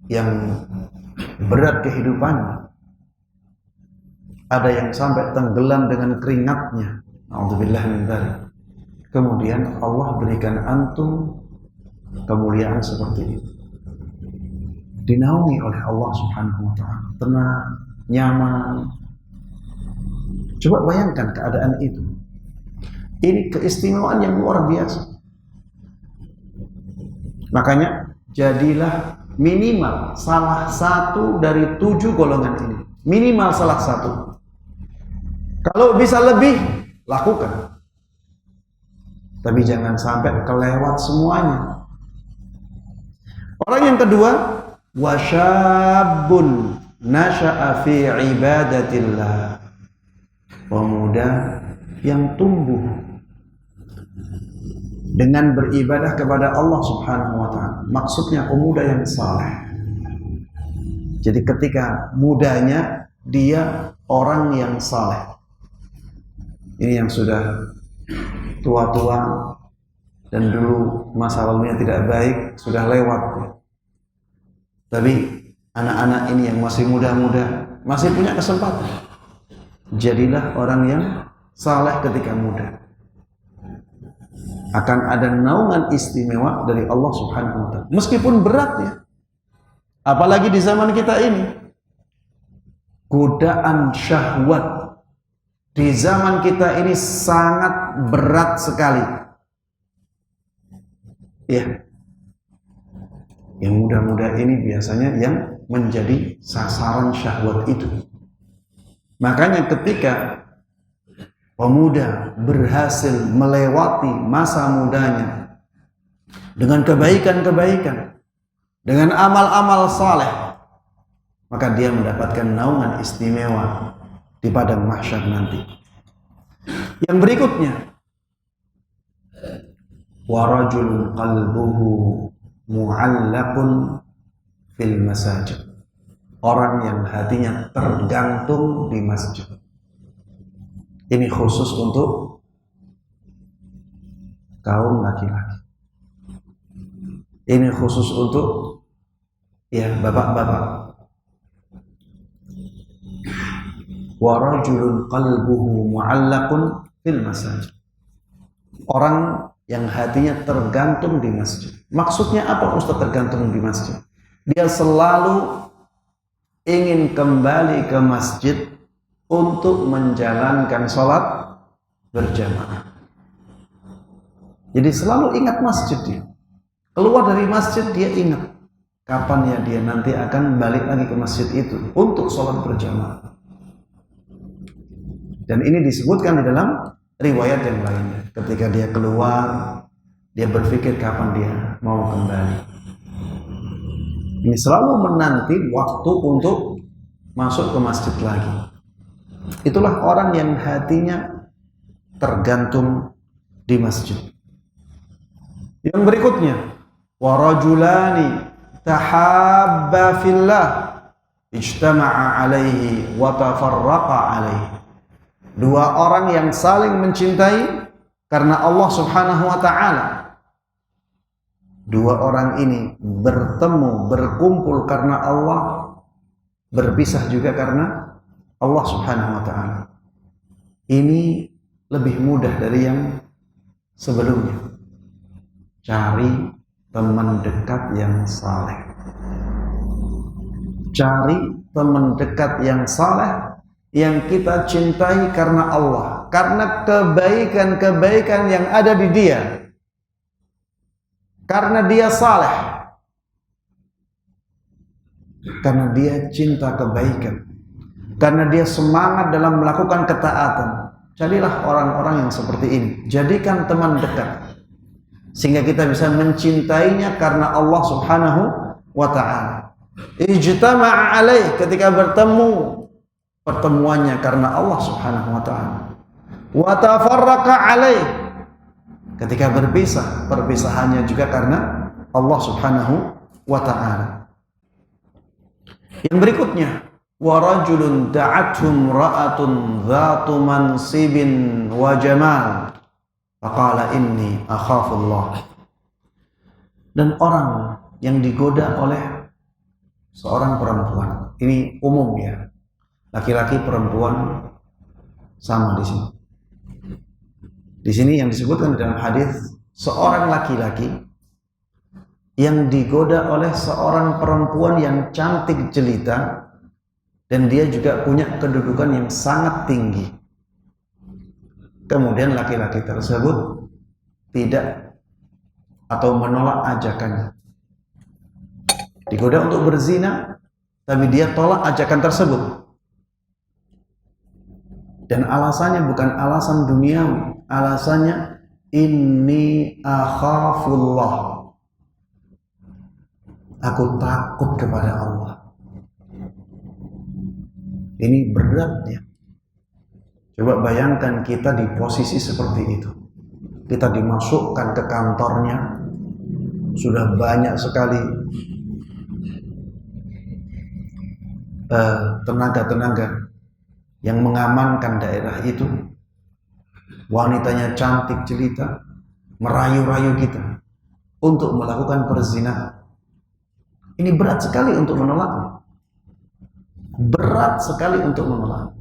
yang berat kehidupannya. Ada yang sampai tenggelam dengan keringatnya. A'udzubillah min dzalik. Kemudian Allah berikan antum kemuliaan seperti itu. Dinaungi oleh Allah Subhanahu wa ta'ala. Tenang, nyaman. Coba bayangkan keadaan itu. Ini keistimewaan yang luar biasa. Makanya jadilah minimal salah satu dari 7 golongan ini. Minimal salah satu. Kalau bisa lebih, lakukan. Tapi jangan sampai kelewat semuanya. Orang yang kedua, wasyabun nasha'a fi ibadatillah. Pemuda yang tumbuh dengan beribadah kepada Allah Subhanahu wa ta'ala. Maksudnya pemuda yang saleh. Jadi ketika mudanya dia orang yang saleh. Ini yang sudah tua-tua dan dulu masa lalunya tidak baik, sudah lewat. Tapi anak-anak ini yang masih muda-muda masih punya kesempatan. Jadilah orang yang saleh ketika muda. Akan ada naungan istimewa dari Allah Subhanahu wa ta'ala. Meskipun berat ya. Apalagi di zaman kita ini. Godaan syahwat di zaman kita ini sangat berat sekali. Ya. Yang muda-muda ini biasanya yang menjadi sasaran syahwat itu. Makanya ketika pemuda berhasil melewati masa mudanya dengan kebaikan-kebaikan, dengan amal-amal saleh, maka dia mendapatkan naungan istimewa di padang mahsyar nanti. Yang berikutnya, wa rajulun qalbuhu mu'allaqun fil masajid. Orang yang hatinya tergantung di masjid. Ini khusus untuk kaum laki-laki. Ini khusus untuk ya bapak-bapak. Wa rajulun qalbuhu mu'allaqun fil masajid. Orang yang hatinya tergantung di masjid. Maksudnya apa Ustaz tergantung di masjid? Dia selalu ingin kembali ke masjid untuk menjalankan sholat berjamaah. Jadi selalu ingat masjid dia. Keluar dari masjid dia ingat kapan ya dia nanti akan balik lagi ke masjid itu untuk sholat berjamaah. Dan ini disebutkan di dalam riwayat yang lainnya. Ketika dia keluar, dia berpikir kapan dia mau kembali. Ini selalu menanti waktu untuk masuk ke masjid lagi. Itulah orang yang hatinya tergantung di masjid. Yang berikutnya, wa rajulani tahabba fillah ijtama'a alaihi wa tafarraqa alaihi. Dua orang yang saling mencintai karena Allah Subhanahu wa ta'ala. Dua orang ini bertemu, berkumpul karena Allah, berpisah juga karena Allah Subhanahu wa ta'ala. Ini lebih mudah dari yang sebelumnya. Cari teman dekat yang saleh. Cari teman dekat yang saleh yang kita cintai karena Allah, karena kebaikan-kebaikan yang ada di dia. Karena dia saleh. Karena dia cinta kebaikan. Karena dia semangat dalam melakukan ketaatan. Jadilah orang-orang yang seperti ini. Jadikan teman dekat. sehingga kita bisa mencintainya karena Allah Subhanahu wa ta'ala. Ijtama'a alaih, ketika bertemu, pertemuannya karena Allah Subhanahu wa ta'ala. Wa tafarraqa alaih, ketika berpisah, perpisahannya juga karena Allah Subhanahu wa ta'ala. Yang berikutnya, wa rajulun da'athum ra'atun dhatu mansibin wa jamal faqala inni akhafullah. Dan orang yang digoda oleh seorang perempuan, ini umum ya, laki-laki perempuan sama di sini. Di sini yang disebutkan dalam hadis, seorang laki-laki yang digoda oleh seorang perempuan yang cantik jelita dan dia juga punya kedudukan yang sangat tinggi. Kemudian laki-laki tersebut tidak atau menolak ajakannya. Digoda untuk berzina, tapi dia tolak ajakan tersebut. Dan alasannya bukan alasan duniawi, alasannya inni akhafullah. Aku takut kepada Allah. Ini berat ya. Coba bayangkan kita di posisi seperti itu. Kita dimasukkan ke kantornya, sudah banyak sekali tenaga-tenaga yang mengamankan daerah itu. Wanitanya cantik jelita, merayu-rayu kita untuk melakukan perzinahan. Ini berat sekali untuk menolaknya. Berat sekali untuk menolak.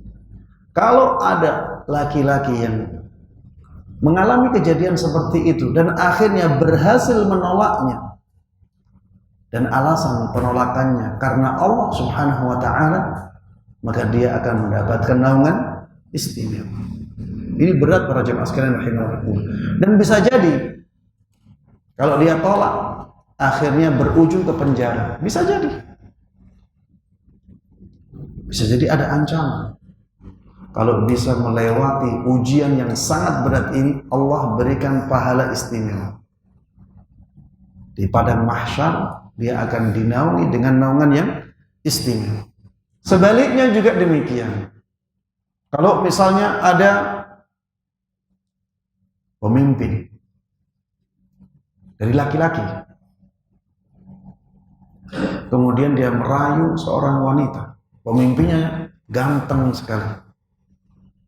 Kalau ada laki-laki yang mengalami kejadian seperti itu dan akhirnya berhasil menolaknya, dan alasan penolakannya karena Allah Subhanahu wa ta'ala, maka dia akan mendapatkan naungan istimewa. Ini berat para jemaah sekalian rahimakumullah. Dan bisa jadi kalau dia tolak, akhirnya berujung ke penjara. Bisa jadi ada ancaman. Kalau bisa melewati ujian yang sangat berat ini, Allah berikan pahala istimewa. Di padang mahsyar dia akan dinaungi dengan naungan yang istimewa. Sebaliknya juga demikian. Kalau misalnya ada pemimpin dari laki-laki, kemudian dia merayu seorang wanita, pemimpinnya ganteng sekali,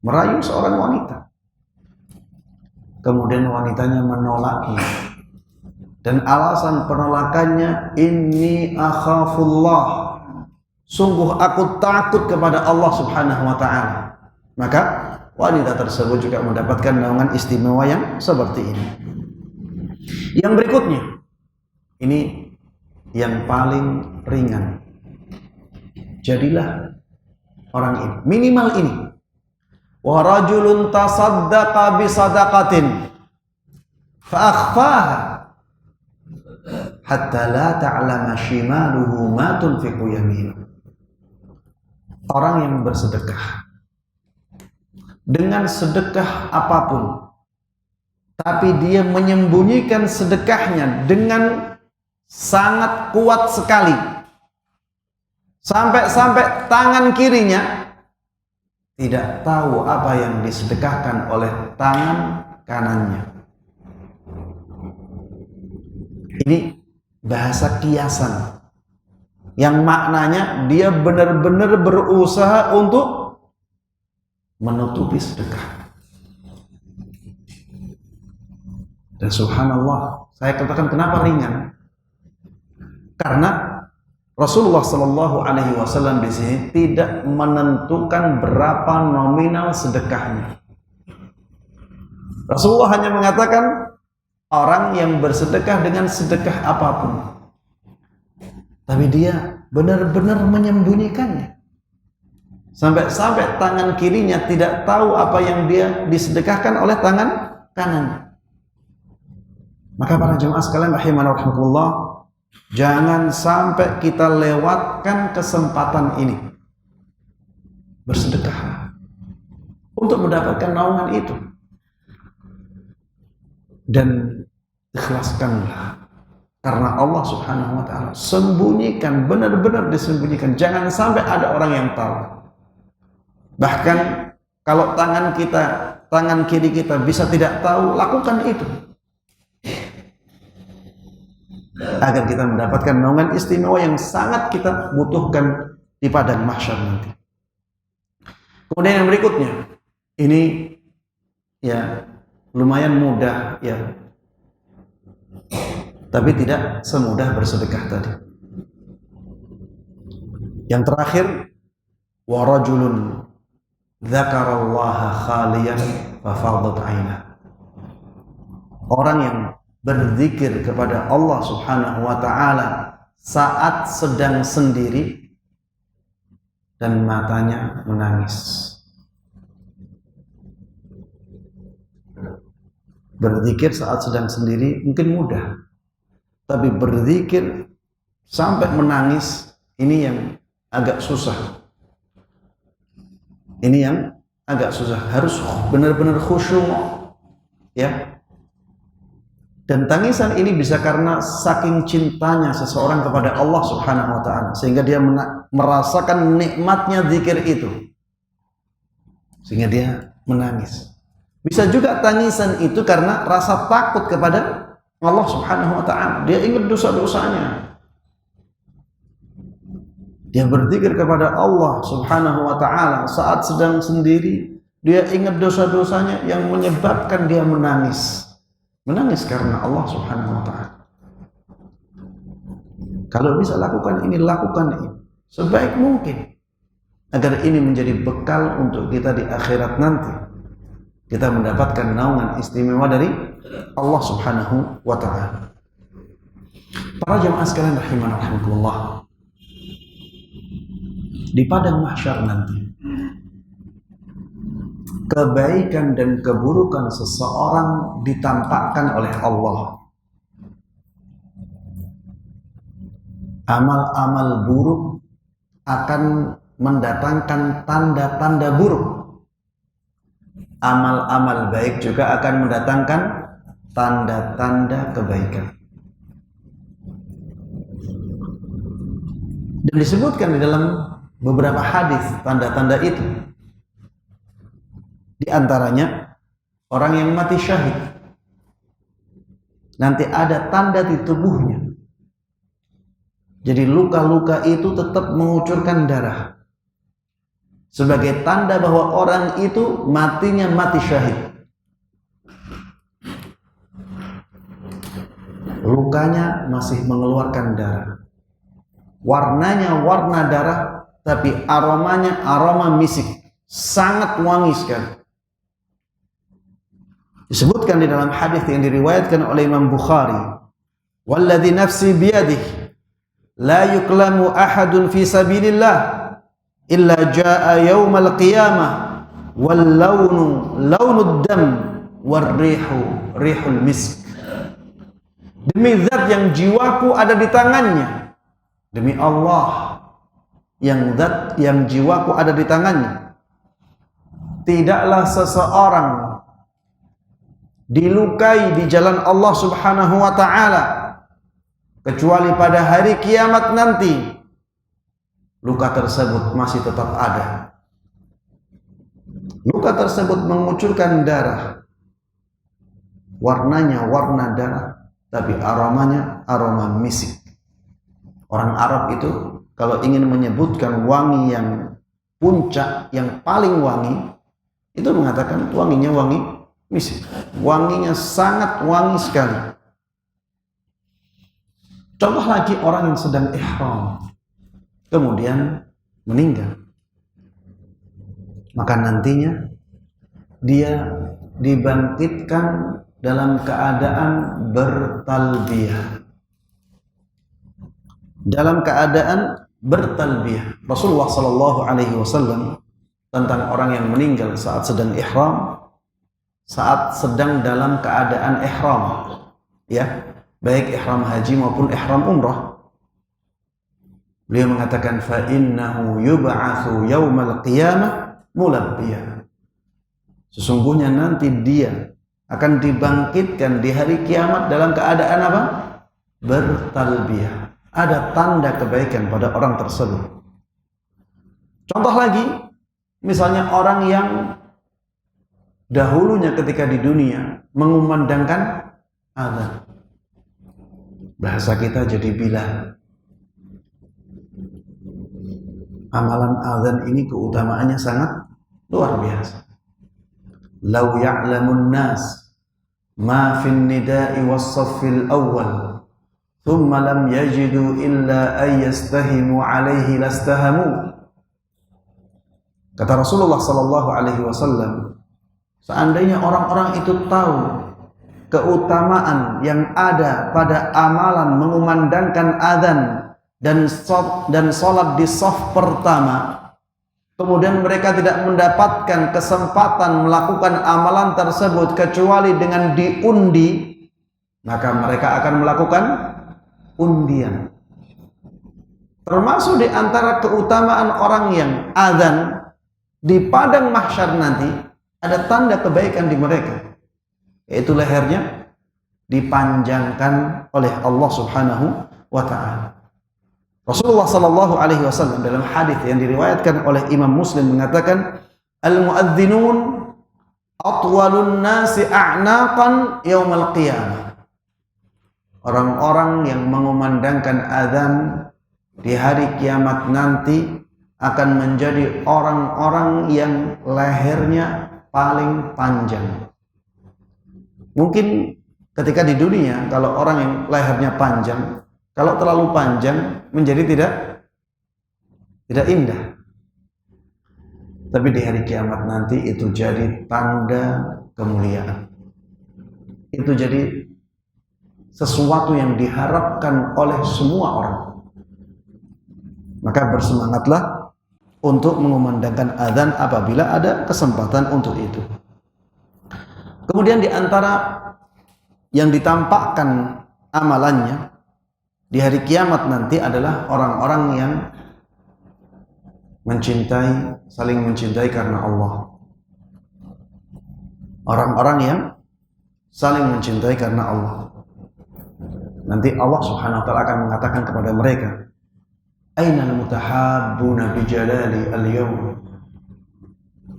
merayu seorang wanita, kemudian wanitanya menolaknya, dan alasan penolakannya inni akhafullah, sungguh aku takut kepada Allah Subhanahu wa ta'ala, maka wanita tersebut juga mendapatkan naungan istimewa yang seperti ini. Yang berikutnya, ini yang paling ringan. Jadilah orang ini, minimal ini. Wa rajulun tasaddaqa bi sadaqatin fa akhfaha hatta la ta'lama shimaluhu ma tunfiqu yaminuhu. Orang yang bersedekah dengan sedekah apapun, tapi dia menyembunyikan sedekahnya dengan sangat kuat sekali, sampai tangan kirinya tidak tahu apa yang disedekahkan oleh tangan kanannya. Ini bahasa kiasan yang maknanya dia benar-benar berusaha untuk menutupi sedekah. Dan subhanallah, saya katakan kenapa ringan? Karena Rasulullah Shallallahu Alaihi Wasallam di sini tidak menentukan berapa nominal sedekahnya. Rasulullah hanya mengatakan orang yang bersedekah dengan sedekah apapun, tapi dia benar-benar menyembunyikannya, sampai tangan kirinya tidak tahu apa yang dia disedekahkan oleh tangan kanan. Maka para jemaah sekalian rahimana rahmatullah, jangan sampai kita lewatkan kesempatan ini. Bersedekah untuk mendapatkan naungan itu. Dan ikhlaskanlah karena Allah Subhanahu wa ta'ala. Sembunyikan, benar-benar disembunyikan, jangan sampai ada orang yang tahu. Bahkan kalau tangan kiri kita bisa tidak tahu, lakukan itu agar kita mendapatkan naungan istimewa yang sangat kita butuhkan di padang mahsyar nanti. Kemudian yang berikutnya, ini ya lumayan mudah ya, tapi tidak semudah bersedekah tadi. Yang terakhir, wa rajulun dzakarallaha khaliyan fa fadat 'ainah. Orang yang berzikir kepada Allah Subhanahu wa ta'ala saat sedang sendiri dan matanya menangis. Berzikir saat sedang sendiri mungkin mudah, tapi berzikir sampai menangis, ini yang agak susah. Ini yang agak susah, harus benar-benar khusyuk ya. Dan tangisan ini bisa karena saking cintanya seseorang kepada Allah Subhanahu wa ta'ala, sehingga dia merasakan nikmatnya zikir itu, sehingga dia menangis. Bisa juga tangisan itu karena rasa takut kepada Allah Subhanahu wa ta'ala. Dia ingat dosa-dosanya. Dia berzikir kepada Allah Subhanahu wa ta'ala saat sedang sendiri, dia ingat dosa-dosanya yang menyebabkan dia menangis. Menangis karena Allah Subhanahu wa ta'ala. Kalau bisa lakukan ini, lakukan ini sebaik mungkin, agar ini menjadi bekal untuk kita di akhirat nanti. Kita mendapatkan naungan istimewa dari Allah Subhanahu wa ta'ala. Para jemaah sekalian rahimana rahimakumullah, di padang mahsyar nanti, kebaikan dan keburukan seseorang ditampakkan oleh Allah. Amal-amal buruk akan mendatangkan tanda-tanda buruk. Amal-amal baik juga akan mendatangkan tanda-tanda kebaikan. Dan disebutkan di dalam beberapa hadis tanda-tanda itu. Di antaranya orang yang mati syahid, nanti ada tanda di tubuhnya. Jadi luka-luka itu tetap mengucurkan darah, sebagai tanda bahwa orang itu matinya mati syahid. Lukanya masih mengeluarkan darah, warnanya warna darah, tapi aromanya aroma misik, sangat wangi sekali. Disebutkan di dalam hadis yang diriwayatkan oleh Imam Bukhari, "Walladzi nafsi biyadihi la yuklamu ahadun fi sabilillah illa jaa yaumal qiyamah wal launu launud dam war rihu rihul misk." Demi zat yang jiwaku ada di tangannya, demi Allah yang zat yang jiwaku ada di tangannya, tidaklah seseorang dilukai di jalan Allah Subhanahu wa ta'ala kecuali pada hari kiamat nanti luka tersebut masih tetap ada. Luka tersebut mengucurkan darah, warnanya warna darah, tapi aromanya aroma misik. Orang Arab itu kalau ingin menyebutkan wangi yang puncak, yang paling wangi, itu mengatakan wanginya wangi misik. Wanginya sangat wangi sekali. Contoh lagi orang yang sedang ihram kemudian meninggal, maka nantinya dia dibangkitkan dalam keadaan bertalbiyah. Dalam keadaan bertalbiyah. Rasulullah sallallahu alaihi wasallam tentang orang yang meninggal saat sedang ihram, saat sedang dalam keadaan ihram, ya, baik ihram haji maupun ihram umrah. Beliau mengatakan fa innahu yub'atsu yaumal qiyamah mulabbiya. Sesungguhnya nanti dia akan dibangkitkan di hari kiamat dalam keadaan apa? Bertalbiyah. Ada tanda kebaikan pada orang tersebut. Contoh lagi, misalnya orang yang dahulunya ketika di dunia mengumandangkan azan. Bahasa kita jadi bilal. Amalan azan ini keutamaannya sangat luar biasa. Lau ya'lamun nas ma fin nida'i was-saffil awwal thumma lam yajidu illa ay yastahimu alaihi lastahamu. Kata Rasulullah sallallahu alaihi wasallam, seandainya orang-orang itu tahu keutamaan yang ada pada amalan mengumandangkan azan dan salat di shaf pertama, kemudian mereka tidak mendapatkan kesempatan melakukan amalan tersebut kecuali dengan diundi, maka mereka akan melakukan undian. Termasuk di antara keutamaan orang yang azan di padang mahsyar nanti, ada tanda kebaikan di mereka, yaitu lehernya dipanjangkan oleh Allah Subhanahu wa ta'ala. Rasulullah sallallahu alaihi wasallam dalam hadis yang diriwayatkan oleh Imam Muslim mengatakan, al-muadzdinun atwalun nasi a'naqan yaumal qiyamah. Orang-orang yang mengumandangkan azan di hari kiamat nanti akan menjadi orang-orang yang lehernya paling panjang. Mungkin ketika di dunia, kalau orang yang lehernya panjang, kalau terlalu panjang menjadi tidak indah. Tapi di hari kiamat nanti itu jadi tanda kemuliaan. Itu jadi sesuatu yang diharapkan oleh semua orang. Maka bersemangatlah untuk mengumandangkan azan apabila ada kesempatan untuk itu. Kemudian di antara yang ditampakkan amalannya di hari kiamat nanti adalah orang-orang yang saling mencintai karena Allah. Orang-orang yang saling mencintai karena Allah. Nanti Allah Subhanahu wa ta'ala akan mengatakan kepada mereka, Ainal mutahabbuna bijalali al-yawm.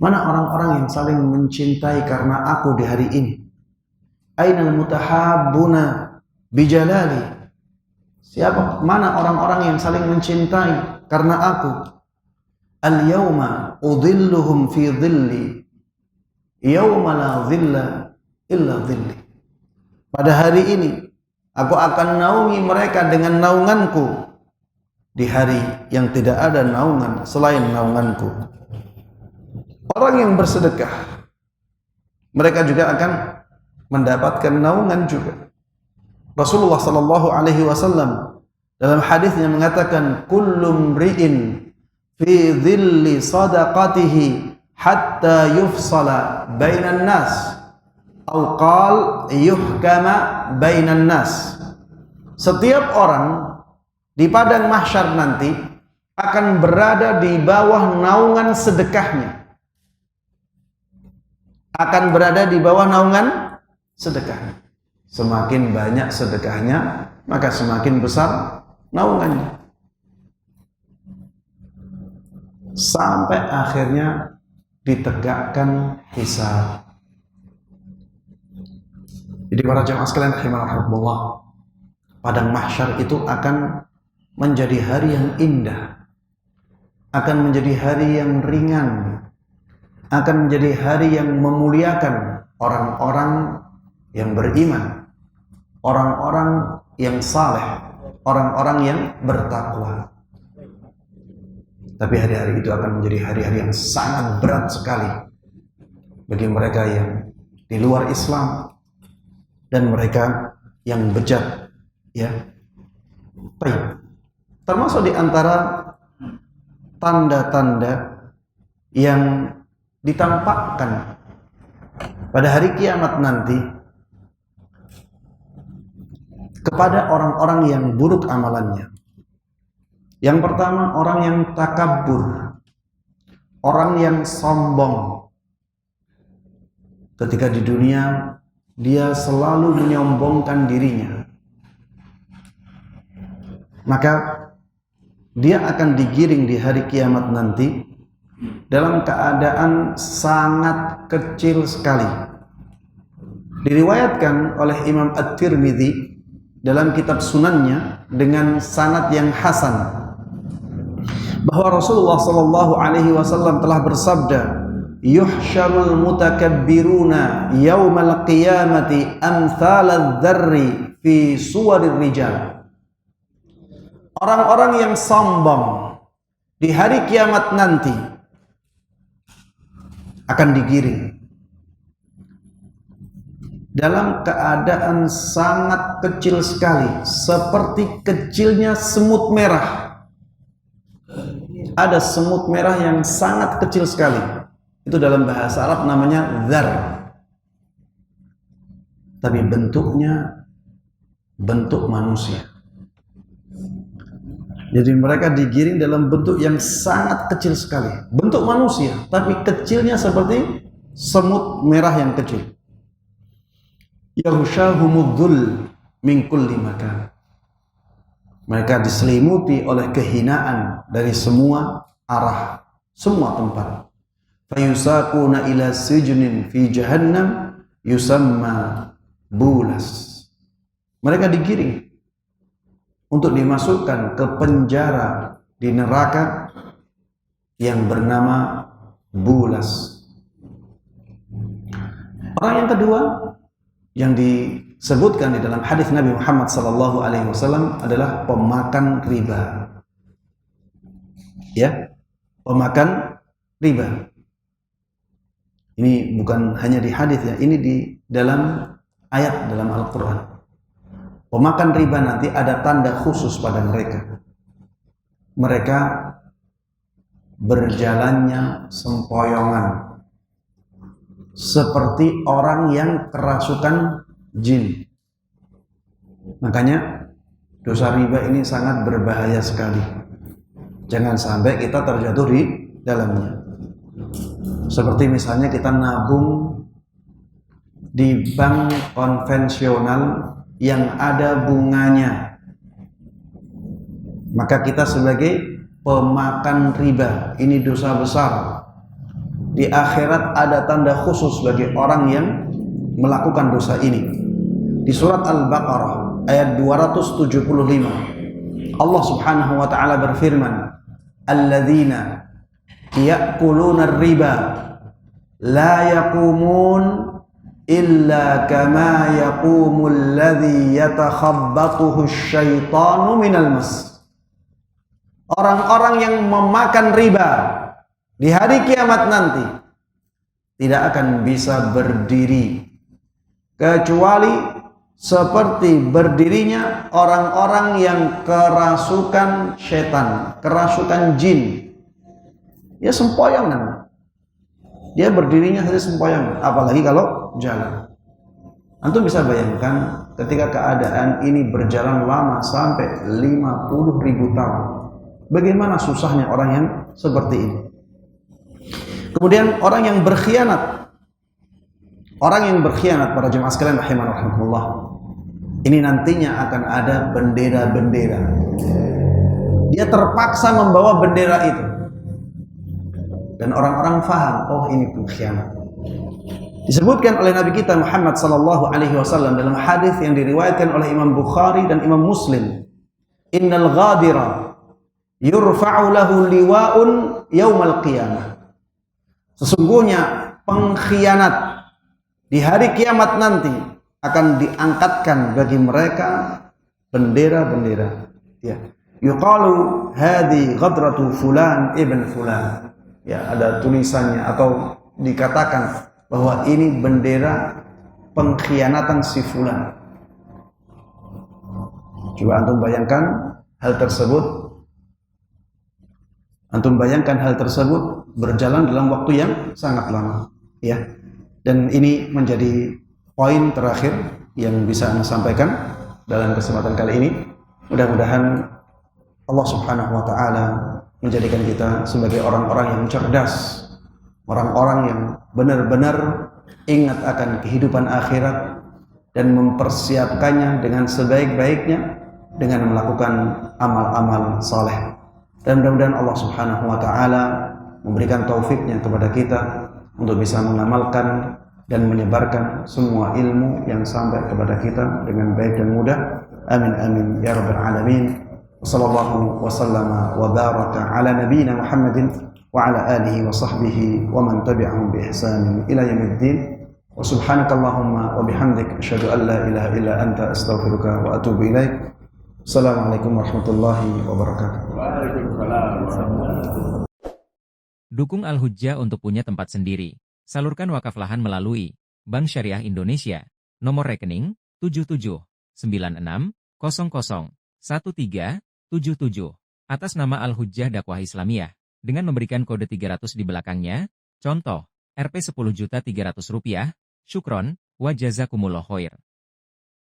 Mana orang-orang yang saling mencintai karena aku di hari ini? Ainal mutahabbuna bijalali. Mana orang-orang yang saling mencintai karena aku? Al-yawma udhilluhum fi dhilli yawma la dhilla illa dhilli. Pada hari ini aku akan naungi mereka dengan naunganku di hari yang tidak ada naungan selain naunganku. Orang yang bersedekah, mereka juga akan mendapatkan naungan juga. Rasulullah sallallahu alaihi wasallam dalam hadisnya mengatakan, kullu mri'in fi dhilli sadaqatihi hatta yufsala bainan nas atau qal yuhkama bainan nas. Setiap orang di padang mahsyar nanti akan berada di bawah naungan sedekahnya. Akan berada di bawah naungan sedekahnya. Semakin banyak sedekahnya, maka semakin besar naungannya. Sampai akhirnya ditegakkan hisab. Jadi para jemaah sekalian rahimakumullah, padang mahsyar itu akan menjadi hari yang indah, akan menjadi hari yang ringan, akan menjadi hari yang memuliakan orang-orang yang beriman, orang-orang yang saleh, orang-orang yang bertakwa. Tapi hari-hari itu akan menjadi hari-hari yang sangat berat sekali bagi mereka yang di luar Islam dan mereka yang bejat, ya. Baik. Termasuk di antara tanda-tanda yang ditampakkan pada hari kiamat nanti kepada orang-orang yang buruk amalannya. Yang pertama, orang yang takabur, orang yang sombong. Ketika di dunia dia selalu menyombongkan dirinya, maka dia akan digiring di hari kiamat nanti dalam keadaan sangat kecil sekali. Diriwayatkan oleh Imam At-Tirmidzi dalam kitab Sunannya dengan sanad yang hasan bahwa Rasulullah sallallahu alaihi wasallam telah bersabda, yuhsyarul mutakabbiruna yaumal qiyamati amsalad dzarri fi suwarir rijal. Orang-orang yang sombong di hari kiamat nanti akan digiring dalam keadaan sangat kecil sekali, seperti kecilnya semut merah. Ada semut merah yang sangat kecil sekali, itu dalam bahasa Arab namanya dzar, tapi bentuknya bentuk manusia. Jadi mereka digiring dalam bentuk yang sangat kecil sekali, bentuk manusia, tapi kecilnya seperti semut merah yang kecil. Yaghshahumudzul min kulli makan. Mereka diselimuti oleh kehinaan dari semua arah, semua tempat. Fayusaquna ila sijnin fi jahannam yusamma bulas. Mereka digiring untuk dimasukkan ke penjara di neraka yang bernama Bulas. Orang yang kedua yang disebutkan di dalam hadis Nabi Muhammad SAW adalah pemakan riba. Ya, pemakan riba. Ini bukan hanya di hadis ya, ini di dalam ayat dalam Al-Quran. Pemakan riba nanti ada tanda khusus pada mereka. Mereka berjalannya sempoyongan, seperti orang yang kerasukan jin. Makanya dosa riba ini sangat berbahaya sekali. Jangan sampai kita terjatuh di dalamnya. Seperti misalnya kita nabung di bank konvensional yang ada bunganya, maka kita sebagai pemakan riba, ini dosa besar. Di akhirat ada tanda khusus bagi orang yang melakukan dosa ini. Di surat Al-Baqarah ayat 275 Allah Subhanahu wa taala berfirman, alladzina ya'kuluna riba la yaqumun illa kama yaqumul ladzi yatakhabbathu asyaitanu minal mas. Orang-orang yang memakan riba di hari kiamat nanti tidak akan bisa berdiri kecuali seperti berdirinya orang-orang yang kerasukan setan, kerasukan jin. Ya sempoyongan. Dia berdirinya saja sempoyongan, apalagi kalau jalan. Antum bisa bayangkan ketika keadaan ini berjalan lama sampai 50.000 tahun. Bagaimana susahnya orang yang seperti ini. Kemudian orang yang berkhianat. Orang yang berkhianat, para jemaah sekalian rahimanallah, ini nantinya akan ada bendera-bendera. Dia terpaksa membawa bendera itu. Dan orang-orang faham, oh ini pengkhianat. Disebutkan oleh Nabi kita Muhammad sallallahu alaihi wasallam dalam hadis yang diriwayatkan oleh Imam Bukhari dan Imam Muslim, innal ghadira yurfa'u lahu liwa'un yaumal qiyamah. Sesungguhnya pengkhianat di hari kiamat nanti akan diangkatkan bagi mereka bendera-bendera. Ya, yuqalu hadi ghadratu fulan ibn fulan. Ya, ada tulisannya atau dikatakan bahwa ini bendera pengkhianatan si fulan. Coba antum bayangkan hal tersebut. Antum bayangkan hal tersebut berjalan dalam waktu yang sangat lama, ya. Dan ini menjadi poin terakhir yang bisa Anda sampaikan dalam kesempatan kali ini. Mudah-mudahan Allah Subhanahu wa taala menjadikan kita sebagai orang-orang yang cerdas, orang-orang yang benar-benar ingat akan kehidupan akhirat, dan mempersiapkannya dengan sebaik-baiknya dengan melakukan amal-amal saleh. Dan mudah-mudahan Allah Subhanahu wa taala memberikan taufiknya kepada kita untuk bisa mengamalkan dan menyebarkan semua ilmu yang sampai kepada kita dengan baik dan mudah. Amin amin ya rabbal alamin. Wassallallahu wasallama wa baraka ala nabiyyina Muhammadin wa ala alihi wa sahbihi wa man tabi'ahum bi ihsanin ila yaumiddin. Wa subhanakallahumma wa bihamdik asyhadu an la ilaha illa anta astaghfiruka wa atubu ilaik. Assalamualaikum warahmatullahi wabarakatuh. Dukung Al-Hujjah untuk punya tempat sendiri. Salurkan wakaf lahan melalui Bank Syariah Indonesia. Nomor rekening 7796001377 atas nama Al-Hujjah Dakwah Islamiyah dengan memberikan kode 300 di belakangnya. Contoh, Rp 10.300.000. Syukron wa jazakumullah khair.